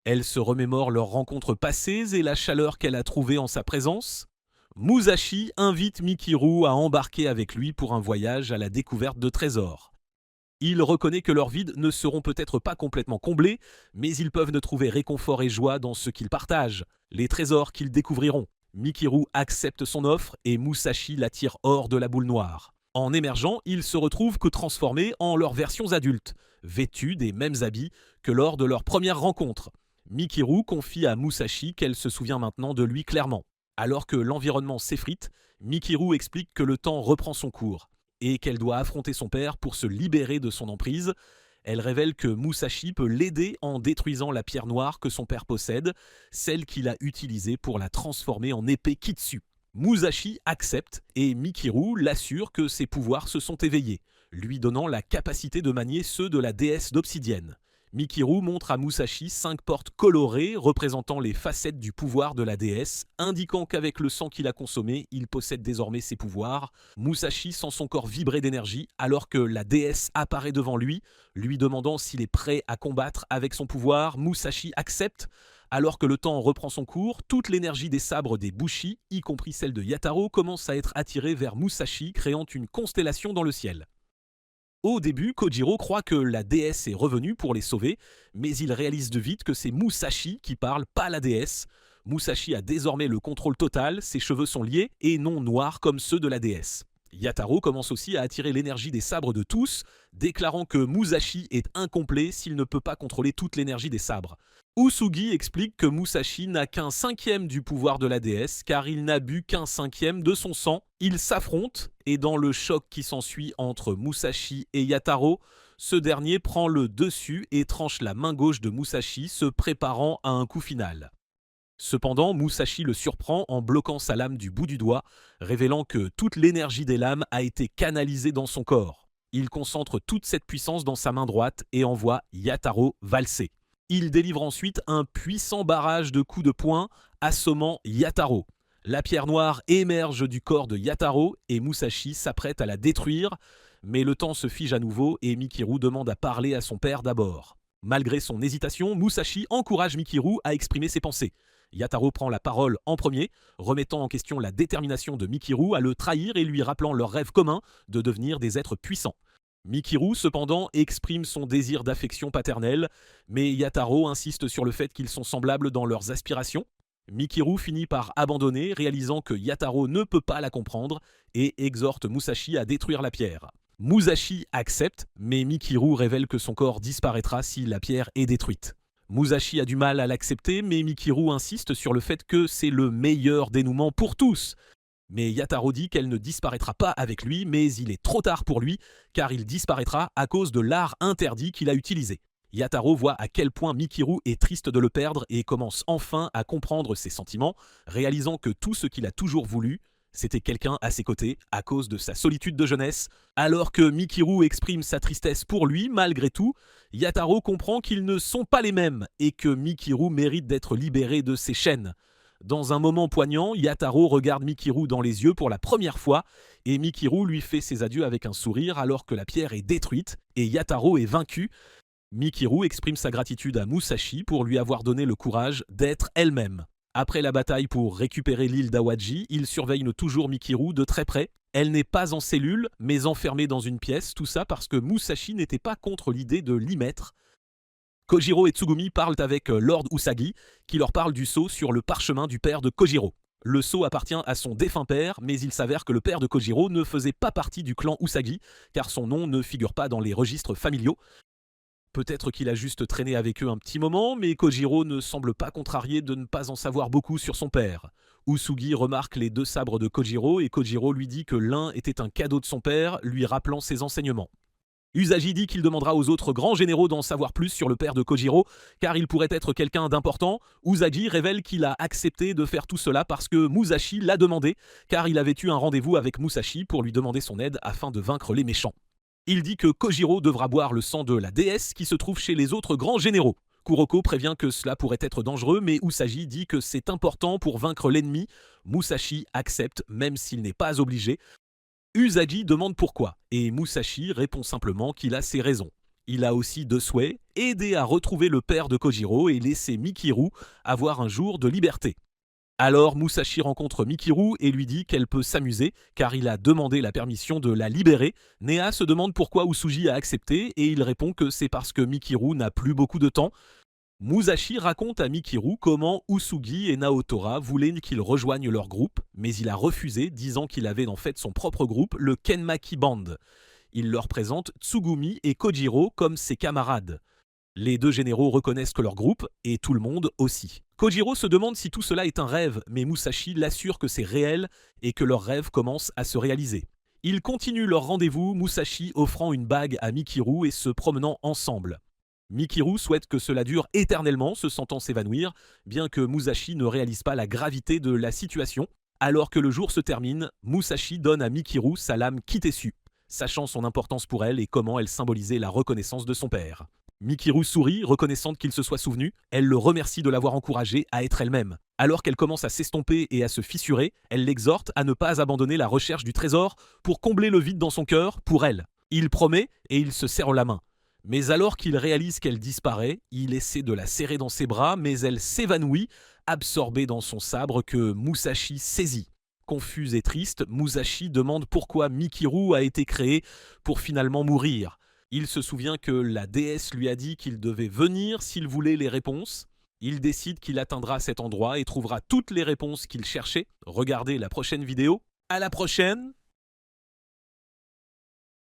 Elle se remémore leurs rencontres passées et la chaleur qu'elle a trouvée en sa présence. Musashi invite Mikiru à embarquer avec lui pour un voyage à la découverte de trésors. Il reconnaît que leurs vides ne seront peut-être pas complètement comblés, mais ils peuvent ne trouver réconfort et joie dans ce qu'ils partagent, les trésors qu'ils découvriront. Mikiru accepte son offre et Musashi l'attire hors de la boule noire. En émergeant, ils se retrouvent que transformés en leurs versions adultes, vêtus des mêmes habits que lors de leur première rencontre. Mikiru confie à Musashi qu'elle se souvient maintenant de lui clairement. Alors que l'environnement s'effrite, Mikiru explique que le temps reprend son cours et qu'elle doit affronter son père pour se libérer de son emprise. Elle révèle que Musashi peut l'aider en détruisant la pierre noire que son père possède, celle qu'il a utilisée pour la transformer en épée Kitsu. Musashi accepte et Mikiru l'assure que ses pouvoirs se sont éveillés, lui donnant la capacité de manier ceux de la déesse d'obsidienne. Mikiru montre à Musashi 5 portes colorées représentant les facettes du pouvoir de la déesse, indiquant qu'avec le sang qu'il a consommé, il possède désormais ses pouvoirs. Musashi sent son corps vibrer d'énergie alors que la déesse apparaît devant lui, lui demandant s'il est prêt à combattre avec son pouvoir. Musashi accepte. Alors que le temps reprend son cours, toute l'énergie des sabres des Bushi, y compris celle de Yataro, commence à être attirée vers Musashi, créant une constellation dans le ciel. Au début, Kojiro croit que la déesse est revenue pour les sauver, mais il réalise de vite que c'est Musashi qui parle, pas la déesse. Musashi a désormais le contrôle total, ses cheveux sont liés et non noirs comme ceux de la déesse. Yataro commence aussi à attirer l'énergie des sabres de tous, déclarant que Musashi est incomplet s'il ne peut pas contrôler toute l'énergie des sabres. Usugi explique que Musashi n'a qu'un 5e du pouvoir de la déesse car il n'a bu qu'un 5e de son sang. Ils s'affrontent et dans le choc qui s'ensuit entre Musashi et Yataro, ce dernier prend le dessus et tranche la main gauche de Musashi, se préparant à un coup final. Cependant, Musashi le surprend en bloquant sa lame du bout du doigt, révélant que toute l'énergie des lames a été canalisée dans son corps. Il concentre toute cette puissance dans sa main droite et envoie Yataro valser. Il délivre ensuite un puissant barrage de coups de poing, assommant Yataro. La pierre noire émerge du corps de Yataro et Musashi s'apprête à la détruire, mais le temps se fige à nouveau et Mikiru demande à parler à son père d'abord. Malgré son hésitation, Musashi encourage Mikiru à exprimer ses pensées. Yataro prend la parole en premier, remettant en question la détermination de Mikiru à le trahir et lui rappelant leur rêve commun de devenir des êtres puissants. Mikiru, cependant, exprime son désir d'affection paternelle, mais Yataro insiste sur le fait qu'ils sont semblables dans leurs aspirations. Mikiru finit par abandonner, réalisant que Yataro ne peut pas la comprendre, et exhorte Musashi à détruire la pierre. Musashi accepte, mais Mikiru révèle que son corps disparaîtra si la pierre est détruite. Musashi a du mal à l'accepter, mais Mikiru insiste sur le fait que c'est le meilleur dénouement pour tous. Mais Yataro dit qu'elle ne disparaîtra pas avec lui, mais il est trop tard pour lui, car il disparaîtra à cause de l'art interdit qu'il a utilisé. Yataro voit à quel point Mikiru est triste de le perdre et commence enfin à comprendre ses sentiments, réalisant que tout ce qu'il a toujours voulu, c'était quelqu'un à ses côtés à cause de sa solitude de jeunesse. Alors que Mikiru exprime sa tristesse pour lui, malgré tout, Yataro comprend qu'ils ne sont pas les mêmes et que Mikiru mérite d'être libéré de ses chaînes. Dans un moment poignant, Yataro regarde Mikiru dans les yeux pour la première fois et Mikiru lui fait ses adieux avec un sourire alors que la pierre est détruite et Yataro est vaincu. Mikiru exprime sa gratitude à Musashi pour lui avoir donné le courage d'être elle-même. Après la bataille pour récupérer l'île d'Awaji, il surveille toujours Mikiru de très près. Elle n'est pas en cellule, mais enfermée dans une pièce, tout ça parce que Musashi n'était pas contre l'idée de l'y mettre. Kojiro et Tsugumi parlent avec Lord Usagi, qui leur parle du sceau sur le parchemin du père de Kojiro. Le sceau appartient à son défunt père, mais il s'avère que le père de Kojiro ne faisait pas partie du clan Usagi, car son nom ne figure pas dans les registres familiaux. Peut-être qu'il a juste traîné avec eux un petit moment, mais Kojiro ne semble pas contrarié de ne pas en savoir beaucoup sur son père. Usugi remarque les 2 sabres de Kojiro et Kojiro lui dit que l'un était un cadeau de son père, lui rappelant ses enseignements. Usagi dit qu'il demandera aux autres grands généraux d'en savoir plus sur le père de Kojiro, car il pourrait être quelqu'un d'important. Usagi révèle qu'il a accepté de faire tout cela parce que Musashi l'a demandé, car il avait eu un rendez-vous avec Musashi pour lui demander son aide afin de vaincre les méchants. Il dit que Kojiro devra boire le sang de la déesse qui se trouve chez les autres grands généraux. Kuroko prévient que cela pourrait être dangereux, mais Usagi dit que c'est important pour vaincre l'ennemi. Musashi accepte, même s'il n'est pas obligé. Usagi demande pourquoi, et Musashi répond simplement qu'il a ses raisons. Il a aussi 2 souhaits, aider à retrouver le père de Kojiro et laisser Mikiru avoir un jour de liberté. Alors Musashi rencontre Mikiru et lui dit qu'elle peut s'amuser, car il a demandé la permission de la libérer. Nea se demande pourquoi Usugi a accepté, et il répond que c'est parce que Mikiru n'a plus beaucoup de temps. Musashi raconte à Mikiru comment Usugi et Naotora voulaient qu'il rejoigne leur groupe, mais il a refusé, disant qu'il avait en fait son propre groupe, le Kenmaki Band. Il leur présente Tsugumi et Kojiro comme ses camarades. Les 2 généraux reconnaissent que leur groupe, et tout le monde aussi. Kojiro se demande si tout cela est un rêve, mais Musashi l'assure que c'est réel et que leur rêve commence à se réaliser. Ils continuent leur rendez-vous, Musashi offrant une bague à Mikiru et se promenant ensemble. Mikiru souhaite que cela dure éternellement, se sentant s'évanouir, bien que Musashi ne réalise pas la gravité de la situation. Alors que le jour se termine, Musashi donne à Mikiru sa lame Kitesu, sachant son importance pour elle et comment elle symbolisait la reconnaissance de son père. Mikiru sourit, reconnaissante qu'il se soit souvenu. Elle le remercie de l'avoir encouragée à être elle-même. Alors qu'elle commence à s'estomper et à se fissurer, elle l'exhorte à ne pas abandonner la recherche du trésor pour combler le vide dans son cœur pour elle. Il promet et il se serre la main. Mais alors qu'il réalise qu'elle disparaît, il essaie de la serrer dans ses bras, mais elle s'évanouit, absorbée dans son sabre que Musashi saisit. Confuse et triste, Musashi demande pourquoi Mikiru a été créé pour finalement mourir. Il se souvient que la déesse lui a dit qu'il devait venir s'il voulait les réponses. Il décide qu'il atteindra cet endroit et trouvera toutes les réponses qu'il cherchait. Regardez la prochaine vidéo. À la prochaine!